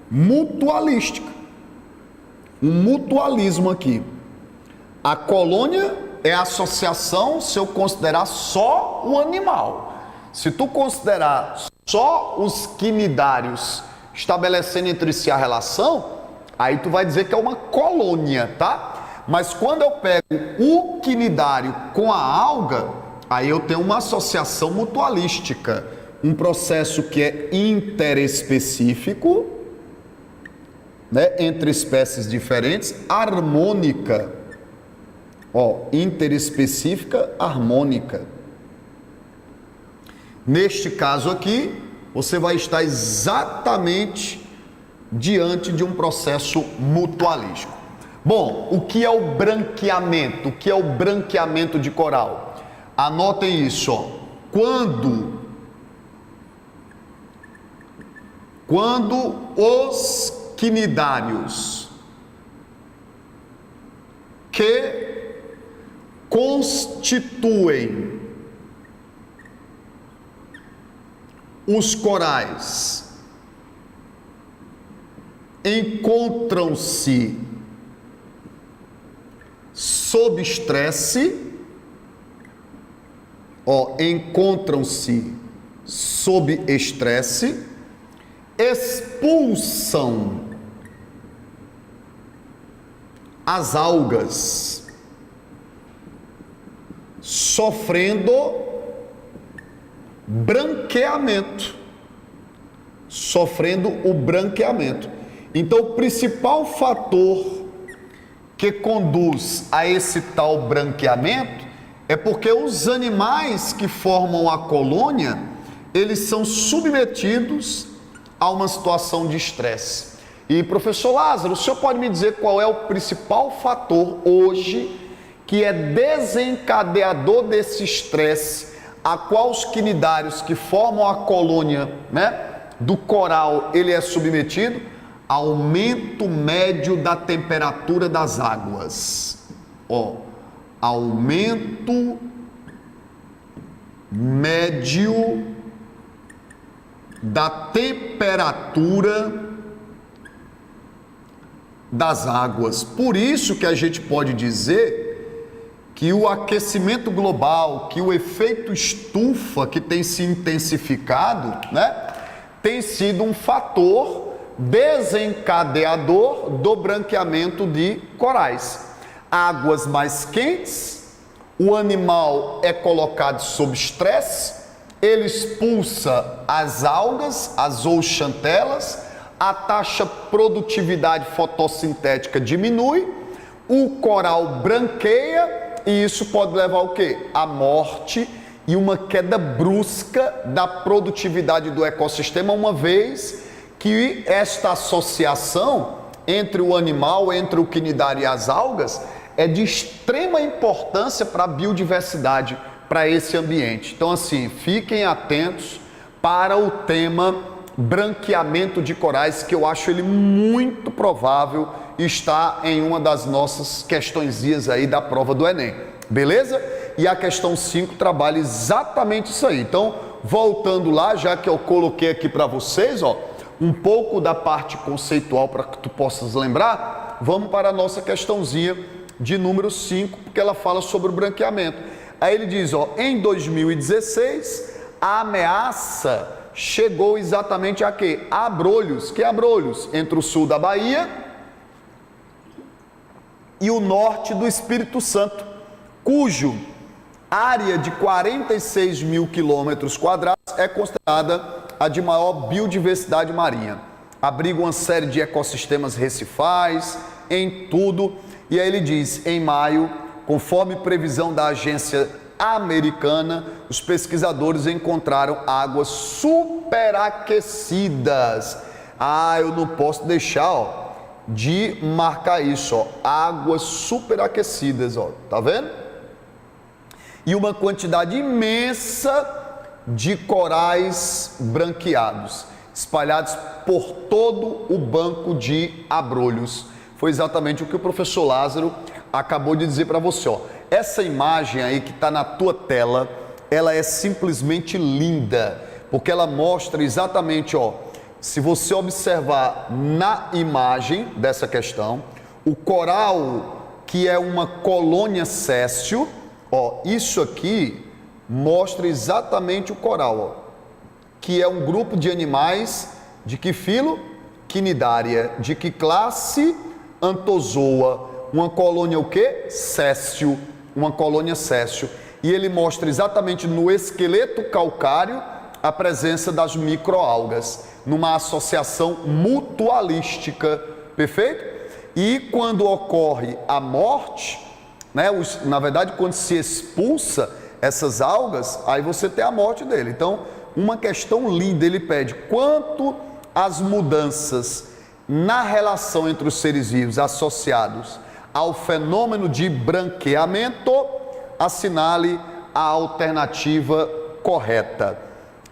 mutualística, um mutualismo aqui. A colônia é a associação se eu considerar só o animal. Se tu considerar só os quinidários estabelecendo entre si a relação, aí tu vai dizer que é uma colônia, tá? Mas quando eu pego o quinidário com a alga, aí eu tenho uma associação mutualística, um processo que é interespecífico, né, entre espécies diferentes, harmônica, ó, interespecífica, harmônica. Neste caso aqui, você vai estar exatamente diante de um processo mutualístico. Bom, o que é o branqueamento? O que é o branqueamento de coral? Anotem isso, ó. Quando os quinidários que constituem os corais encontram-se sob estresse, ó, encontram-se sob estresse, expulsam as algas, sofrendo branqueamento, sofrendo o branqueamento. Então, o principal fator que conduz a esse tal branqueamento é porque os animais que formam a colônia, eles são submetidos a uma situação de estresse. E, professor Lázaro, o senhor pode me dizer qual é o principal fator hoje que é desencadeador desse estresse, a qual os quinidários que formam a colônia, né, do coral, ele é submetido? Aumento médio da temperatura das águas. Ó, aumento médio da temperatura das águas. Por isso que a gente pode dizer que o aquecimento global, que o efeito estufa que tem se intensificado, né, tem sido um fator desencadeador do branqueamento de corais. Águas mais quentes, o animal é colocado sob estresse, ele expulsa as algas, as zooxantelas, a taxa produtividade fotossintética diminui, o coral branqueia, e isso pode levar ao quê? À morte e uma queda brusca da produtividade do ecossistema, uma vez que esta associação entre o animal, entre o quinidário e as algas, é de extrema importância para a biodiversidade, para esse ambiente. Então, assim, fiquem atentos para o tema branqueamento de corais, que eu acho ele muito provável estar em uma das nossas questõezinhas aí da prova do Enem, beleza? E a questão 5 trabalha exatamente isso aí. Então, voltando lá, já que eu coloquei aqui para vocês, ó, um pouco da parte conceitual para que tu possas lembrar, vamos para a nossa questãozinha de número 5, porque ela fala sobre o branqueamento. Aí ele diz, ó, em 2016, a ameaça chegou exatamente a quê? A Abrolhos. Que é Abrolhos? Entre o sul da Bahia e o norte do Espírito Santo, cujo área de 46 mil quilômetros quadrados é considerada a de maior biodiversidade marinha. Abriga uma série de ecossistemas recifais, em tudo. E aí ele diz, em maio, conforme previsão da agência americana, os pesquisadores encontraram águas superaquecidas. Ah, eu não posso deixar, ó, de marcar isso, ó, águas superaquecidas, ó, tá vendo? E uma quantidade imensa de corais branqueados, espalhados por todo o banco de Abrolhos. Foi exatamente o que o professor Lázaro acabou de dizer para você, ó. Essa imagem aí que está na tua tela, ela é simplesmente linda, porque ela mostra exatamente, ó, se você observar na imagem dessa questão, o coral, que é uma colônia céssio, ó, isso aqui mostra exatamente o coral, ó, que é um grupo de animais de que filo? Quinidária. De que classe? Antozoa. Uma colônia o quê? Séssil. Uma colônia séssil. E ele mostra exatamente no esqueleto calcário a presença das microalgas, numa associação mutualística, perfeito? E quando ocorre a morte, né, na verdade, quando se expulsa essas algas, aí você tem a morte dele. Então, uma questão linda, ele pede quanto às mudanças na relação entre os seres vivos associados ao fenômeno de branqueamento, assinale a alternativa correta.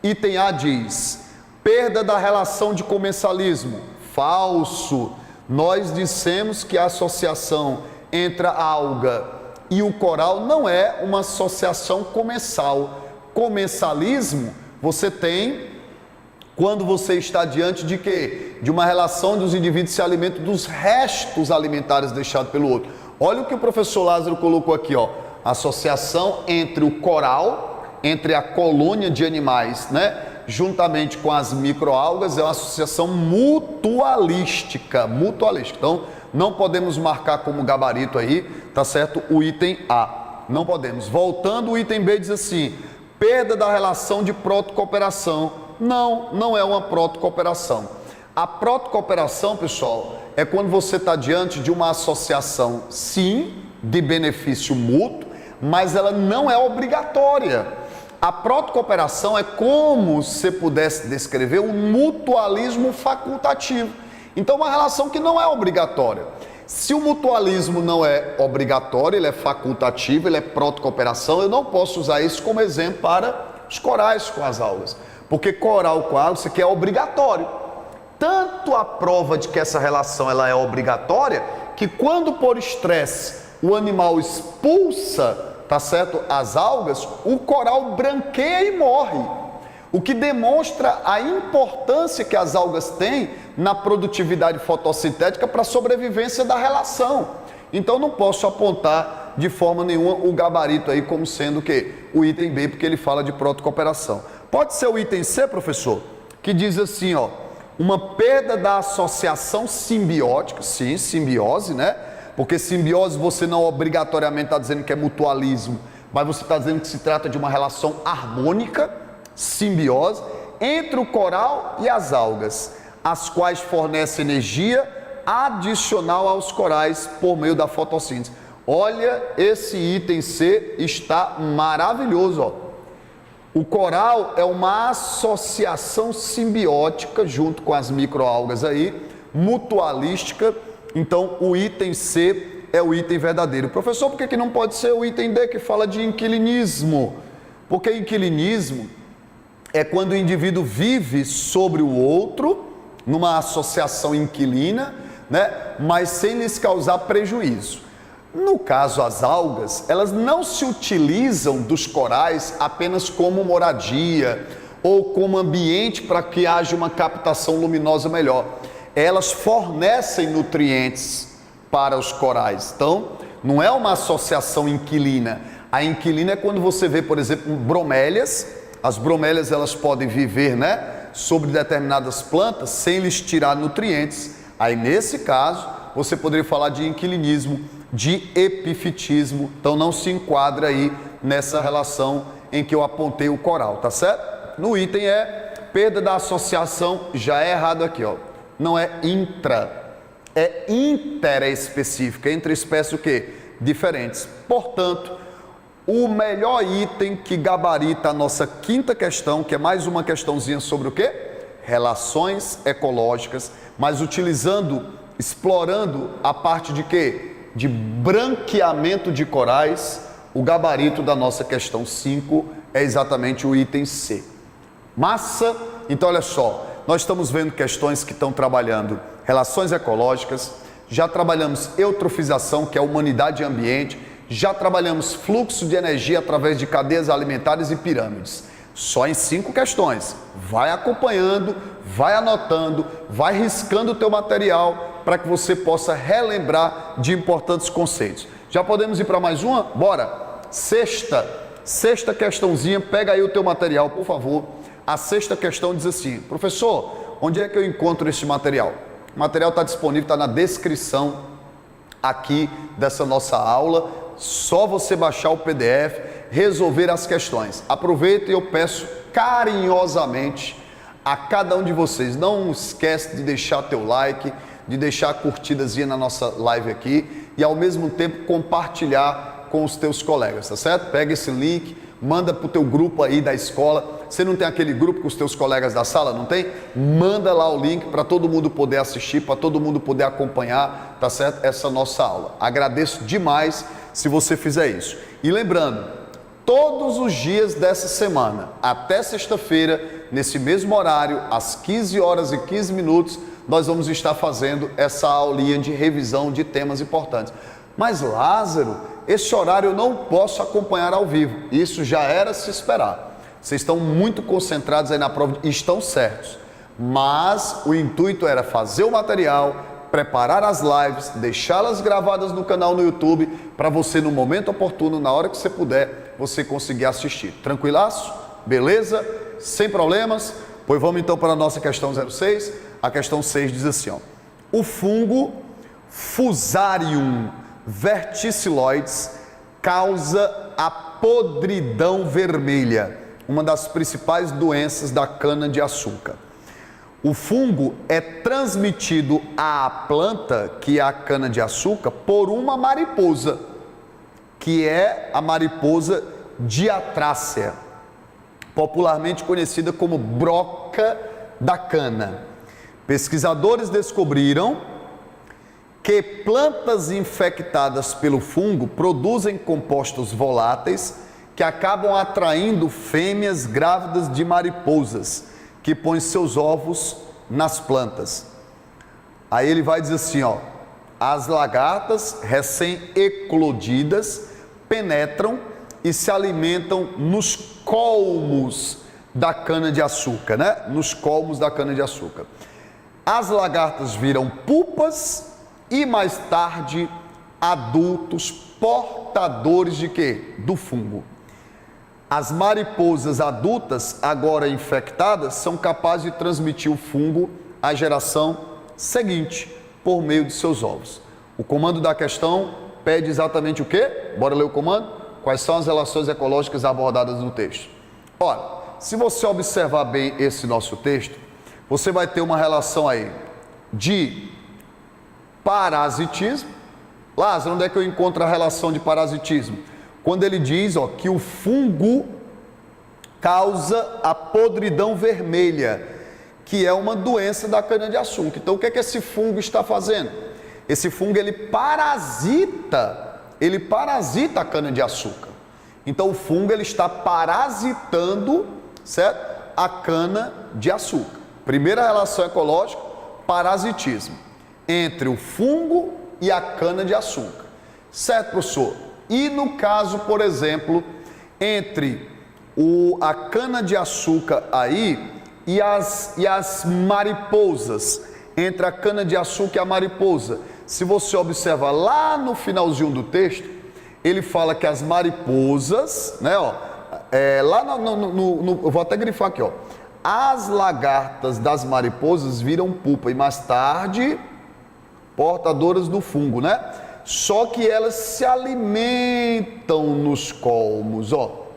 Item A diz, perda da relação de comensalismo. Falso. Nós dissemos que a associação entre a alga e o coral não é uma associação comensal. Comensalismo você tem quando você está diante de quê? De uma relação dos indivíduos se alimentam dos restos alimentares deixados pelo outro. Olha o que o professor Lázaro colocou aqui, ó. Associação entre o coral, entre a colônia de animais, né? Juntamente com as microalgas, é uma associação mutualística. Então, não podemos marcar como gabarito aí, tá certo? O item A. Não podemos. Voltando, o item B diz assim, perda da relação de protocooperação. Não é uma protocooperação. A protocooperação, pessoal, é quando você está diante de uma associação, sim, de benefício mútuo, mas ela não é obrigatória. A protocooperação é como se pudesse descrever um mutualismo facultativo. Então, uma relação que não é obrigatória. Se o mutualismo não é obrigatório, ele é facultativo, ele é protocooperação, eu não posso usar isso como exemplo para os corais com as algas. Porque coral com alga, isso aqui é obrigatório. Tanto a prova de que essa relação ela é obrigatória, que quando por estresse o animal expulsa, tá certo, as algas, o coral branqueia e morre. O que demonstra a importância que as algas têm na produtividade fotossintética para a sobrevivência da relação. Então não posso apontar de forma nenhuma o gabarito aí como sendo o quê? O item B, porque ele fala de protocooperação. Pode ser o item C, professor, que diz assim, ó, uma perda da associação simbiótica, sim, simbiose, né? Porque simbiose você não obrigatoriamente está dizendo que é mutualismo, mas você está dizendo que se trata de uma relação harmônica, simbiose, entre o coral e as algas, as quais fornecem energia adicional aos corais por meio da fotossíntese. Olha, esse item C está maravilhoso, ó. O coral é uma associação simbiótica junto com as microalgas aí, mutualística. Então, o item C é o item verdadeiro. Professor, por que não pode ser o item D que fala de inquilinismo? Porque inquilinismo é quando o indivíduo vive sobre o outro, numa associação inquilina, né? Mas sem lhes causar prejuízo. No caso, as algas, elas não se utilizam dos corais apenas como moradia ou como ambiente para que haja uma captação luminosa melhor. Elas fornecem nutrientes para os corais. Então, não é uma associação inquilina. A inquilina é quando você vê, por exemplo, bromélias. As bromélias, elas podem viver, né, sobre determinadas plantas sem lhes tirar nutrientes. Aí, nesse caso, você poderia falar de inquilinismo, de epifitismo. Então, não se enquadra aí nessa relação em que eu apontei o coral, tá certo? No item é perda da associação, já é errado aqui, ó. Não é intra, é interespecífica, entre espécies o quê? Diferentes. Portanto, o melhor item que gabarita a nossa quinta questão, que é mais uma questãozinha sobre o quê? Relações ecológicas, mas explorando a parte de quê? De branqueamento de corais. O gabarito da nossa questão 5 é exatamente o item C. Massa? Então, olha só. Nós estamos vendo questões que estão trabalhando relações ecológicas, já trabalhamos eutrofização, que é humanidade e ambiente, já trabalhamos fluxo de energia através de cadeias alimentares e pirâmides. Só em 5 questões. Vai acompanhando, vai anotando, vai riscando o teu material para que você possa relembrar de importantes conceitos. Já podemos ir para mais uma? Bora! Sexta questãozinha, pega aí o teu material, por favor. A sexta questão diz assim: professor, onde é que eu encontro esse material? O material está disponível, está na descrição aqui dessa nossa aula. Só você baixar o PDF, resolver as questões. Aproveita e eu peço carinhosamente a cada um de vocês, não esquece de deixar teu like, de deixar a curtidazinha na nossa live aqui e ao mesmo tempo compartilhar com os teus colegas, tá certo? Pega esse link, manda para o teu grupo aí da escola. Você não tem aquele grupo com os teus colegas da sala, não tem? Manda lá o link para todo mundo poder assistir, para todo mundo poder acompanhar, tá certo? Essa nossa aula. Agradeço demais se você fizer isso. E lembrando, todos os dias dessa semana, até sexta-feira, nesse mesmo horário, às 15 horas e 15 minutos, nós vamos estar fazendo essa aulinha de revisão de temas importantes. Mas Lázaro, esse horário eu não posso acompanhar ao vivo. Isso já era se esperar. Vocês estão muito concentrados aí na prova e estão certos. Mas o intuito era fazer o material, preparar as lives, deixá-las gravadas no canal no YouTube, para você no momento oportuno, na hora que você puder, você conseguir assistir. Tranquilaço? Beleza? Sem problemas? Pois vamos então para a nossa questão 06. A questão 6 diz assim, ó: o fungo Fusarium verticilloides causa a podridão vermelha, uma das principais doenças da cana-de-açúcar. O fungo é transmitido à planta, que é a cana-de-açúcar, por uma mariposa, que é a mariposa diatrácea, popularmente conhecida como broca da cana. Pesquisadores descobriram que plantas infectadas pelo fungo produzem compostos voláteis que acabam atraindo fêmeas grávidas de mariposas, que põem seus ovos nas plantas. Aí ele vai dizer assim, ó: as lagartas recém-eclodidas penetram e se alimentam nos colmos da cana-de-açúcar, né? Nos colmos da cana-de-açúcar. As lagartas viram pupas e mais tarde adultos portadores de quê? Do fungo. As mariposas adultas, agora infectadas, são capazes de transmitir o fungo à geração seguinte, por meio de seus ovos. O comando da questão pede exatamente o quê? Bora ler o comando? Quais são as relações ecológicas abordadas no texto? Ora, se você observar bem esse nosso texto, você vai ter uma relação aí de parasitismo. Lázaro, onde é que eu encontro a relação de parasitismo? Quando ele diz, ó, que o fungo causa a podridão vermelha, que é uma doença da cana-de-açúcar. Então, o que é que esse fungo está fazendo? Esse fungo, ele parasita a cana-de-açúcar. Então, o fungo, ele está parasitando, certo? A cana-de-açúcar. Primeira relação ecológica, parasitismo, entre o fungo e a cana-de-açúcar. Certo, professor? E no caso, por exemplo, entre a cana-de-açúcar aí e as mariposas, entre a cana-de-açúcar e a mariposa, se você observar lá no finalzinho do texto, ele fala que as mariposas, né, ó, lá eu vou até grifar aqui, ó, as lagartas das mariposas viram pupa e mais tarde portadoras do fungo, né? Só que elas se alimentam nos colmos, ó.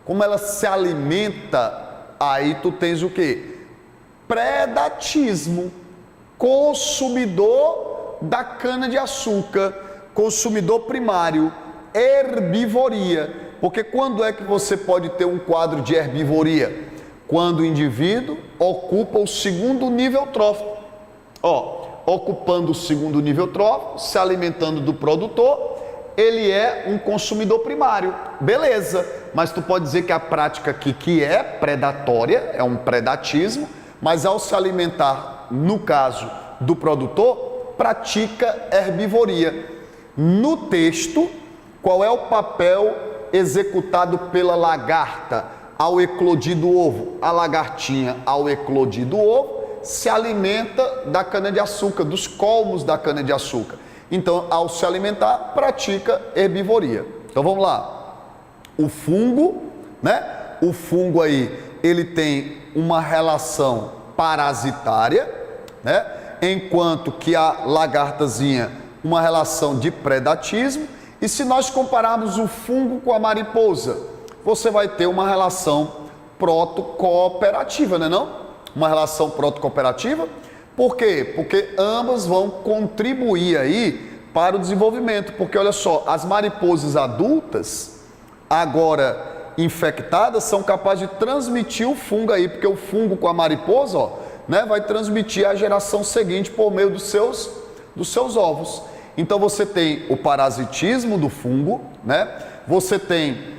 Como ela se alimenta, aí tu tens o quê? Predatismo. Consumidor da cana-de-açúcar, consumidor primário, herbivoria. Porque quando é que você pode ter um quadro de herbivoria? Quando o indivíduo ocupa o segundo nível trófico. Ó, ocupando o segundo nível trófico, se alimentando do produtor, ele é um consumidor primário. Beleza, mas tu pode dizer que a prática aqui, que é predatória, é um predatismo, mas ao se alimentar, no caso do produtor, pratica herbivoria. No texto, qual é o papel executado pela lagarta ao eclodir do ovo? A lagartinha, ao eclodir do ovo, se alimenta da cana-de-açúcar, dos colmos da cana-de-açúcar. Então, ao se alimentar, pratica herbivoria. Então, vamos lá. O fungo, né? O fungo aí, ele tem uma relação parasitária, né? Enquanto que a lagartazinha, uma relação de predatismo. E se nós compararmos o fungo com a mariposa, você vai ter uma relação protocooperativa, não é não? Uma relação protocooperativa. Por quê? Porque ambas vão contribuir aí para o desenvolvimento. Porque olha só, as mariposas adultas, agora infectadas, são capazes de transmitir o fungo aí, porque o fungo com a mariposa, ó, né, vai transmitir a geração seguinte por meio dos seus ovos. Então você tem o parasitismo do fungo, né? Você tem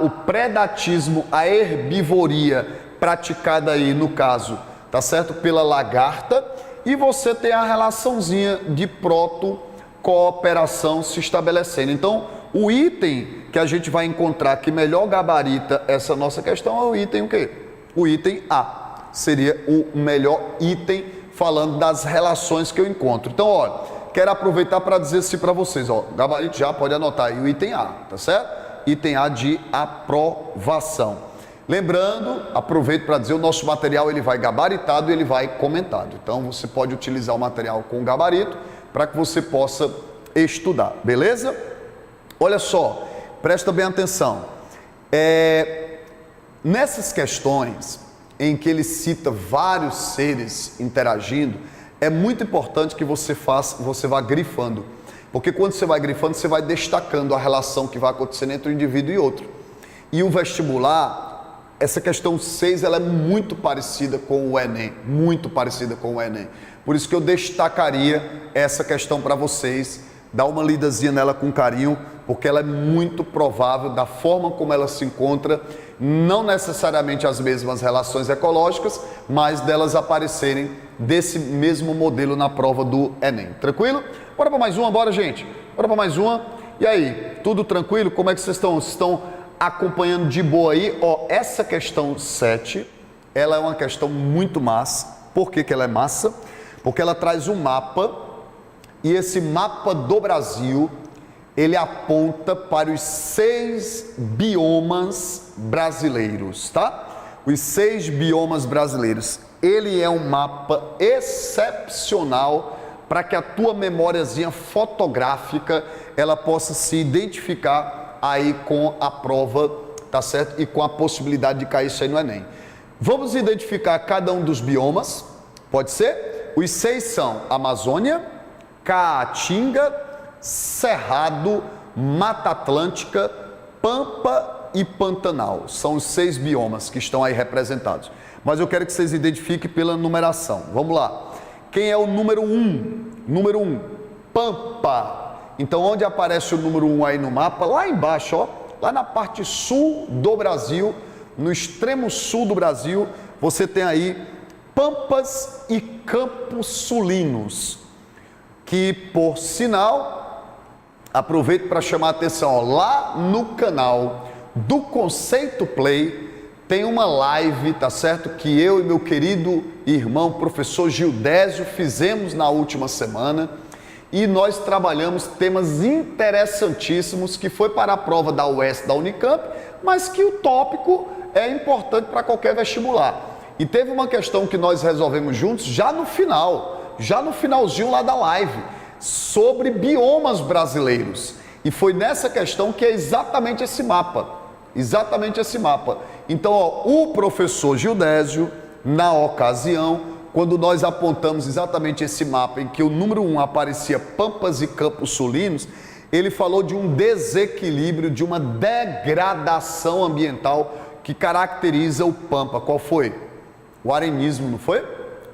o predatismo, a herbivoria praticada aí no caso, tá certo? Pela lagarta, e você tem a relaçãozinha de protocooperação se estabelecendo. Então, o item que a gente vai encontrar que melhor gabarita essa nossa questão é o item o quê? O item A. Seria o melhor item falando das relações que eu encontro. Então, olha, quero aproveitar para dizer assim para vocês, ó, gabarito já pode anotar aí o item A, tá certo? Item A de aprovação. Lembrando, aproveito para dizer, o nosso material ele vai gabaritado e ele vai comentado. Então, você pode utilizar o material com gabarito para que você possa estudar, beleza? Olha só, presta bem atenção. Nessas questões em que ele cita vários seres interagindo, é muito importante que você vá grifando. Porque quando você vai grifando, você vai destacando a relação que vai acontecendo entre um indivíduo e outro. E o vestibular, essa questão 6, ela é muito parecida com o Enem. Muito parecida com o Enem. Por isso que eu destacaria essa questão para vocês. Dá uma lidazinha nela com carinho, porque ela é muito provável da forma como ela se encontra, não necessariamente as mesmas relações ecológicas, mas delas aparecerem desse mesmo modelo na prova do Enem. Tranquilo? Bora para mais uma, bora gente? Bora para mais uma. E aí, tudo tranquilo? Como é que vocês estão? Vocês estão acompanhando de boa aí? Ó, essa questão 7, ela é uma questão muito massa. Por que que ela é massa? Porque ela traz um mapa. E esse mapa do Brasil, ele aponta para os 6 biomas brasileiros, tá? Os 6 biomas brasileiros. Ele é um mapa excepcional para que a tua memóriazinha fotográfica, ela possa se identificar aí com a prova, tá certo? E com a possibilidade de cair isso aí no Enem. Vamos identificar cada um dos biomas, pode ser? Os 6 são Amazônia, Caatinga, Cerrado, Mata Atlântica, Pampa e Pantanal. São os 6 biomas que estão aí representados. Mas eu quero que vocês identifiquem pela numeração. Vamos lá. Quem é o número 1? Número 1, Pampa. Então, onde aparece o número 1 aí no mapa? Lá embaixo, ó, lá na parte sul do Brasil, no extremo sul do Brasil, você tem aí Pampas e Campos Sulinos. Que, por sinal, aproveito para chamar a atenção, ó, lá no canal do Conceito Play, tem uma live, tá certo? Que eu e meu querido irmão, professor Gildésio, fizemos na última semana. E nós trabalhamos temas interessantíssimos, que foi para a prova da UES, da Unicamp, mas que o tópico é importante para qualquer vestibular. E teve uma questão que nós resolvemos juntos já no finalzinho lá da live, sobre biomas brasileiros. E foi nessa questão que é exatamente esse mapa. Então, ó, o professor Gildésio, na ocasião, quando nós apontamos exatamente esse mapa em que o número 1 aparecia Pampas e Campos Sulinos, ele falou de um desequilíbrio, de uma degradação ambiental que caracteriza o Pampa. Qual foi? O arenismo, não foi?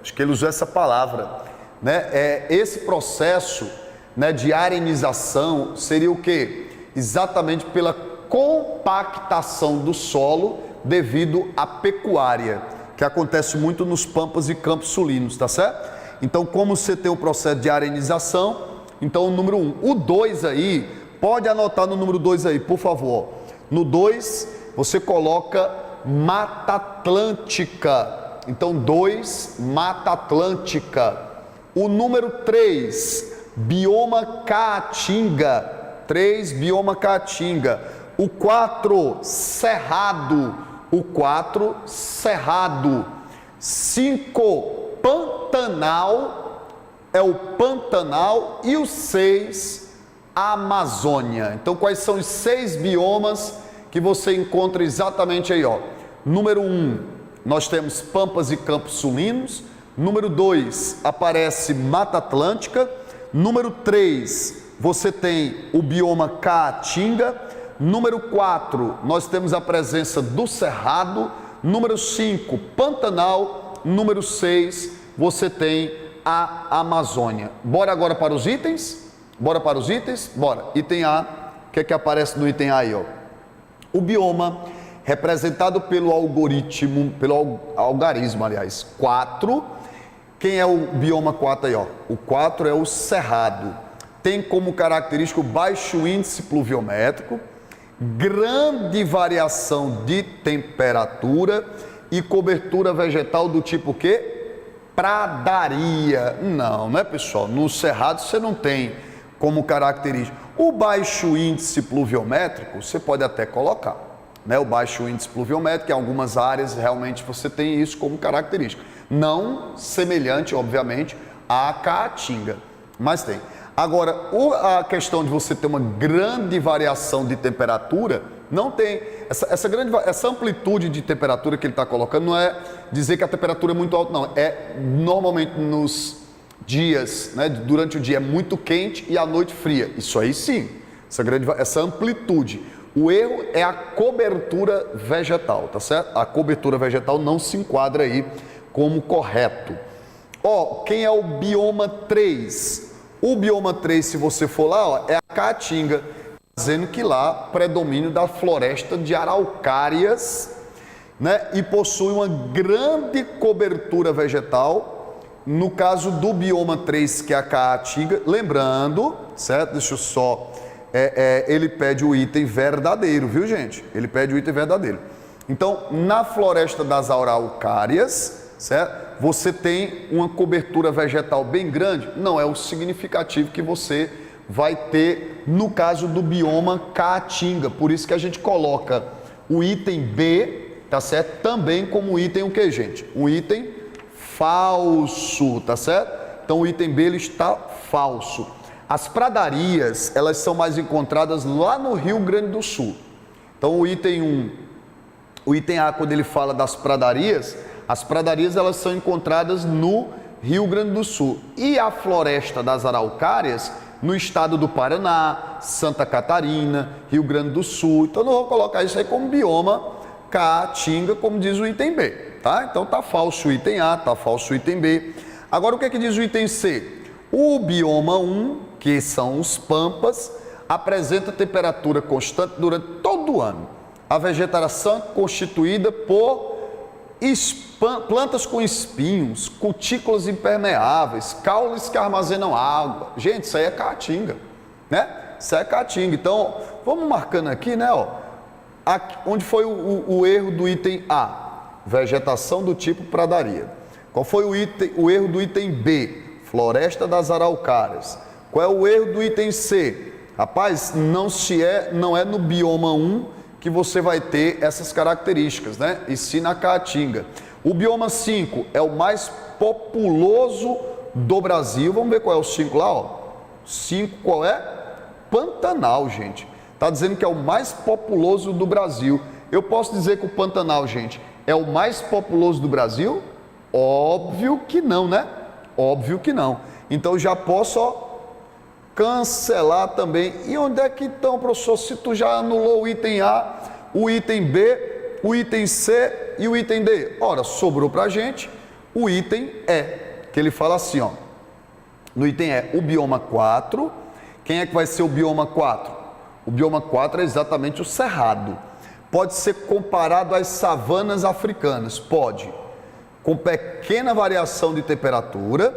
Acho que ele usou essa palavra, né? Esse processo, né, de arenização seria o quê? Exatamente pela compactação do solo devido à pecuária, que acontece muito nos Pampas e Campos Sulinos, tá certo? Então, como você tem o processo de arenização, então o número 1. O 2 aí, pode anotar no número 2 aí, por favor. No 2, você coloca Mata Atlântica. Então, 2, Mata Atlântica. O número 3, Bioma Caatinga. 3, Bioma Caatinga. O 4, Cerrado. O 4, Cerrado. 5, Pantanal, é o Pantanal. E o 6, Amazônia. Então, quais são os 6 biomas que você encontra exatamente aí, ó? Número 1, nós temos Pampas e Campos Sulinos. Número 2, aparece Mata Atlântica. Número 3, você tem o bioma Caatinga. Número 4, nós temos a presença do Cerrado. Número 5, Pantanal. Número 6, você tem a Amazônia. Bora agora para os itens? Bora para os itens? Bora. Item A, o que é que aparece no item A aí, ó? O bioma representado pelo algoritmo, pelo algarismo, aliás, 4. Quem é o bioma 4 aí, ó? O 4 é o Cerrado. Tem como característica o baixo índice pluviométrico, grande variação de temperatura e cobertura vegetal do tipo o quê? Pradaria. Não é, pessoal? No Cerrado você não tem como característica. O baixo índice pluviométrico você pode até colocar, né? O baixo índice pluviométrico, em algumas áreas realmente você tem isso como característica. Não semelhante, obviamente, à Caatinga, mas tem. Agora, a questão de você ter uma grande variação de temperatura, não tem. Essa amplitude de temperatura que ele está colocando não é dizer que a temperatura é muito alta, não. É normalmente nos dias, né, durante o dia é muito quente e à noite fria. Isso aí sim, essa amplitude. O erro é a cobertura vegetal, tá certo? A cobertura vegetal não se enquadra aí como correto. Ó, quem é o bioma 3? O bioma 3, se você for lá, ó, é a Caatinga, dizendo que lá predomínio da floresta de araucárias, né? E possui uma grande cobertura vegetal. No caso do bioma 3, que é a Caatinga, lembrando, certo? Deixa eu só... ele pede o item verdadeiro, viu, gente? Ele pede o item verdadeiro. Então, na floresta das araucárias, certo? Você tem uma cobertura vegetal bem grande, não é o significativo que você vai ter no caso do bioma Caatinga. Por isso que a gente coloca o item B, tá certo? Também como item o que, gente? Um item falso, tá certo? Então o item B ele está falso. As pradarias, elas são mais encontradas lá no Rio Grande do Sul. Então o item A, quando ele fala das pradarias, as pradarias elas são encontradas no Rio Grande do Sul. E a floresta das araucárias no estado do Paraná, Santa Catarina, Rio Grande do Sul. Então não vou colocar isso aí como bioma Caatinga, como diz o item B, tá? Então tá falso o item A, tá falso o item B. Agora o que é que diz o item C? O bioma 1, que são os pampas, apresenta temperatura constante durante todo o ano. A vegetação é constituída por plantas com espinhos, cutículas impermeáveis, caules que armazenam água. Gente, isso aí é Caatinga, né? Isso é Caatinga. Então, vamos marcando aqui, né? Ó, aqui, onde foi o erro do item A? Vegetação do tipo pradaria. Qual foi o erro do item B? Floresta das araucárias. Qual é o erro do item C? Rapaz, não é no bioma 1 que você vai ter essas características, né? E sim na Caatinga. O bioma 5 é o mais populoso do Brasil. Vamos ver qual é o 5 lá, ó. 5 qual é? Pantanal, gente. Tá dizendo que é o mais populoso do Brasil. Eu posso dizer que o Pantanal, gente, é o mais populoso do Brasil? Óbvio que não, né? Óbvio que não. Então já posso, ó, cancelar também. E onde é que estão, professor? Se tu já anulou o item A, o item B, o item C e o item D. Ora, sobrou pra gente o item E, que ele fala assim, ó. No item E, o bioma 4. Quem é que vai ser o bioma 4? O bioma 4 é exatamente o Cerrado. Pode ser comparado às savanas africanas? Pode. Com pequena variação de temperatura,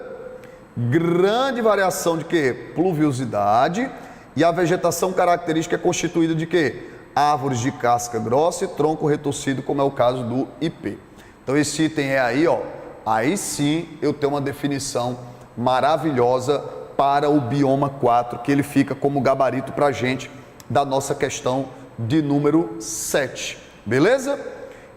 grande variação de quê? Pluviosidade, e a vegetação característica é constituída de quê? Árvores de casca grossa e tronco retorcido, como é o caso do IP. Então esse item é aí, ó, aí sim eu tenho uma definição maravilhosa para o bioma 4, que ele fica como gabarito para a gente da nossa questão de número 7, beleza?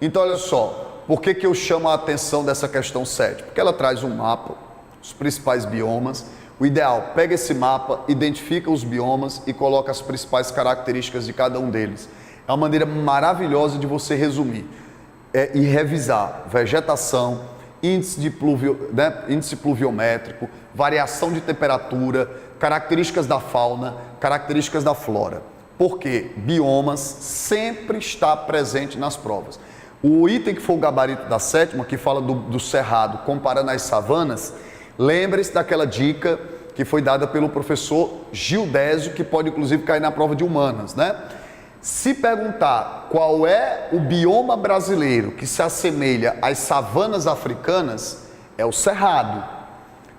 Então, olha só, por que eu chamo a atenção dessa questão 7? Porque ela traz um mapa, os principais biomas. O ideal, pega esse mapa, identifica os biomas e coloca as principais características de cada um deles. É uma maneira maravilhosa de você resumir e revisar vegetação, índice pluviométrico, variação de temperatura, características da fauna, características da flora. Porque biomas sempre está presente nas provas. O item que foi o gabarito da 7ª, que fala do cerrado comparando as savanas, lembre-se daquela dica que foi dada pelo professor Gildésio, que pode inclusive cair na prova de humanas, né? Se perguntar qual é o bioma brasileiro que se assemelha às savanas africanas, é o cerrado.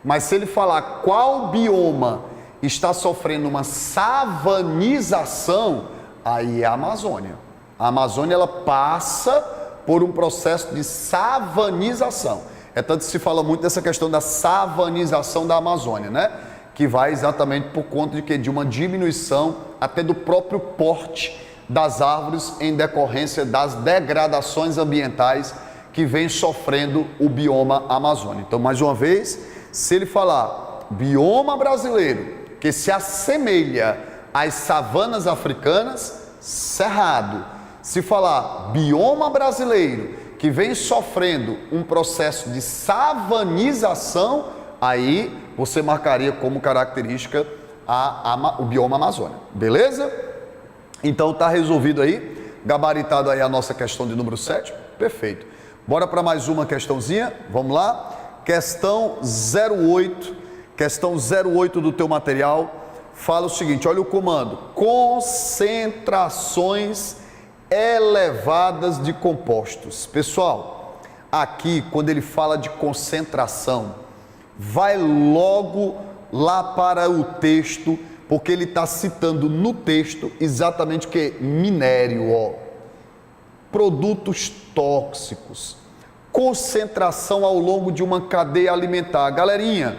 Mas se ele falar qual bioma está sofrendo uma savanização, aí é a Amazônia. A Amazônia, ela passa por um processo de savanização. É tanto que se fala muito dessa questão da savanização da Amazônia, né? Que vai exatamente por conta de que de uma diminuição até do próprio porte das árvores em decorrência das degradações ambientais que vem sofrendo o bioma Amazônia. Então, mais uma vez, se ele falar bioma brasileiro que se assemelha às savanas africanas, cerrado. Se falar bioma brasileiro que vem sofrendo um processo de savanização, aí você marcaria como característica o bioma Amazônia. Beleza? Então tá resolvido aí, gabaritado aí a nossa questão de número 7, perfeito. Bora para mais uma questãozinha, vamos lá? Questão 08, questão 08 do teu material, fala o seguinte, olha o comando, concentrações elevadas de compostos. Pessoal, aqui quando ele fala de concentração, vai logo lá para o texto, porque ele está citando no texto exatamente o que? Minério, ó. Produtos tóxicos, concentração ao longo de uma cadeia alimentar. Galerinha,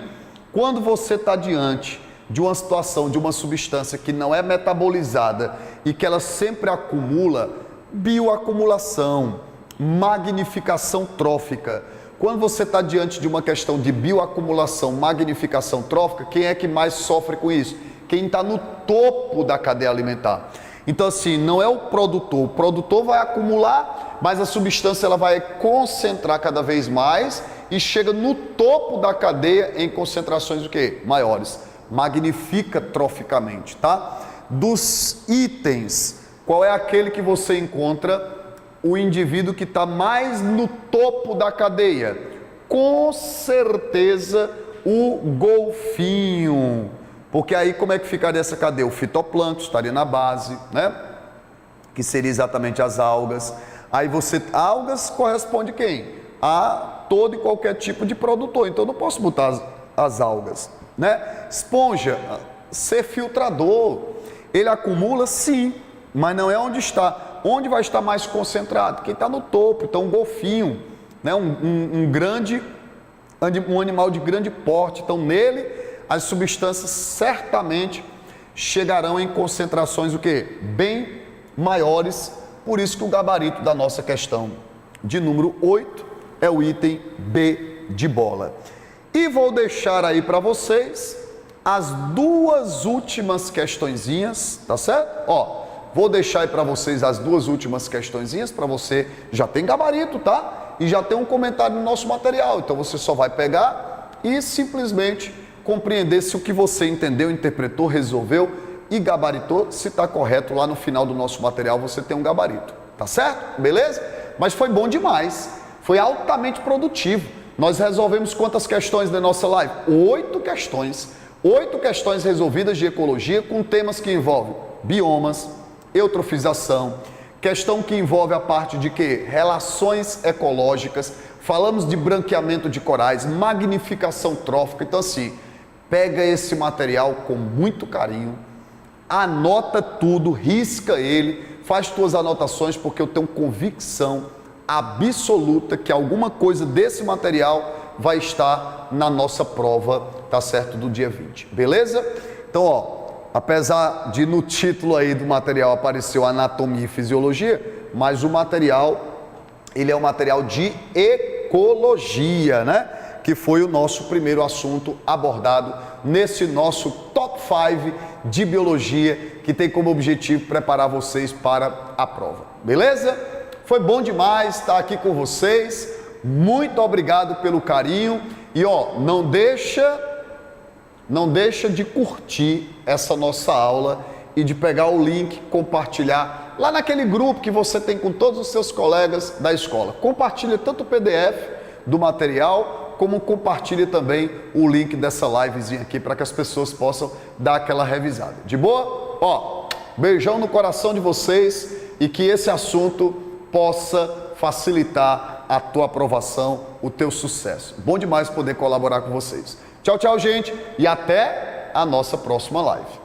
quando você está diante de uma situação, de uma substância que não é metabolizada e que ela sempre acumula, bioacumulação, magnificação trófica. Quando você está diante de uma questão de bioacumulação, magnificação trófica, quem é que mais sofre com isso? Quem está no topo da cadeia alimentar. Então assim, não é o produtor vai acumular, mas a substância ela vai concentrar cada vez mais e chega no topo da cadeia em concentrações o quê? Maiores. Magnifica troficamente, tá? Dos itens, qual é aquele que você encontra o indivíduo que está mais no topo da cadeia? Com certeza o golfinho. Porque aí como é que ficaria essa cadeia? O fitoplâncton estaria na base, né? Que seria exatamente as algas. Aí algas corresponde quem? A todo e qualquer tipo de produtor. Então eu não posso botar as algas, né? Esponja, ser filtrador. Ele acumula sim, mas não é onde está. Onde vai estar mais concentrado? Quem está no topo. Então um golfinho, né? Um animal de grande porte. Então nele as substâncias certamente chegarão em concentrações o quê? Bem maiores, por isso que o gabarito da nossa questão de número 8 é o item B de bola. E vou deixar aí para vocês as duas últimas questõezinhas, tá certo? Ó, vou deixar aí para vocês as duas últimas questõezinhas, para você, já tem gabarito, tá? E já tem um comentário no nosso material, então você só vai pegar e simplesmente compreender se o que você entendeu, interpretou, resolveu e gabaritou, se está correto, lá no final do nosso material você tem um gabarito, tá certo? Beleza? Mas foi bom demais, foi altamente produtivo. Nós resolvemos quantas questões da nossa live? 8 questões. 8 questões resolvidas de ecologia com temas que envolvem biomas, eutrofização, questão que envolve a parte de quê? Relações ecológicas, falamos de branqueamento de corais, magnificação trófica. Então assim, pega esse material com muito carinho, anota tudo, risca ele, faz tuas anotações, porque eu tenho convicção absoluta que alguma coisa desse material vai estar na nossa prova, tá certo, do dia 20, beleza? Então, ó, apesar de no título aí do material apareceu anatomia e fisiologia, mas o material ele é um material de ecologia, né? Que foi o nosso primeiro assunto abordado nesse nosso Top 5 de biologia, que tem como objetivo preparar vocês para a prova. Beleza? Foi bom demais estar aqui com vocês. Muito obrigado pelo carinho. E ó, não deixa de curtir essa nossa aula e de pegar o link, compartilhar lá naquele grupo que você tem com todos os seus colegas da escola. Compartilha tanto o PDF do material, como compartilhe também o link dessa livezinha aqui para que as pessoas possam dar aquela revisada. De boa? Ó, beijão no coração de vocês e que esse assunto possa facilitar a tua aprovação, o teu sucesso. Bom demais poder colaborar com vocês. Tchau, tchau, gente, e até a nossa próxima live.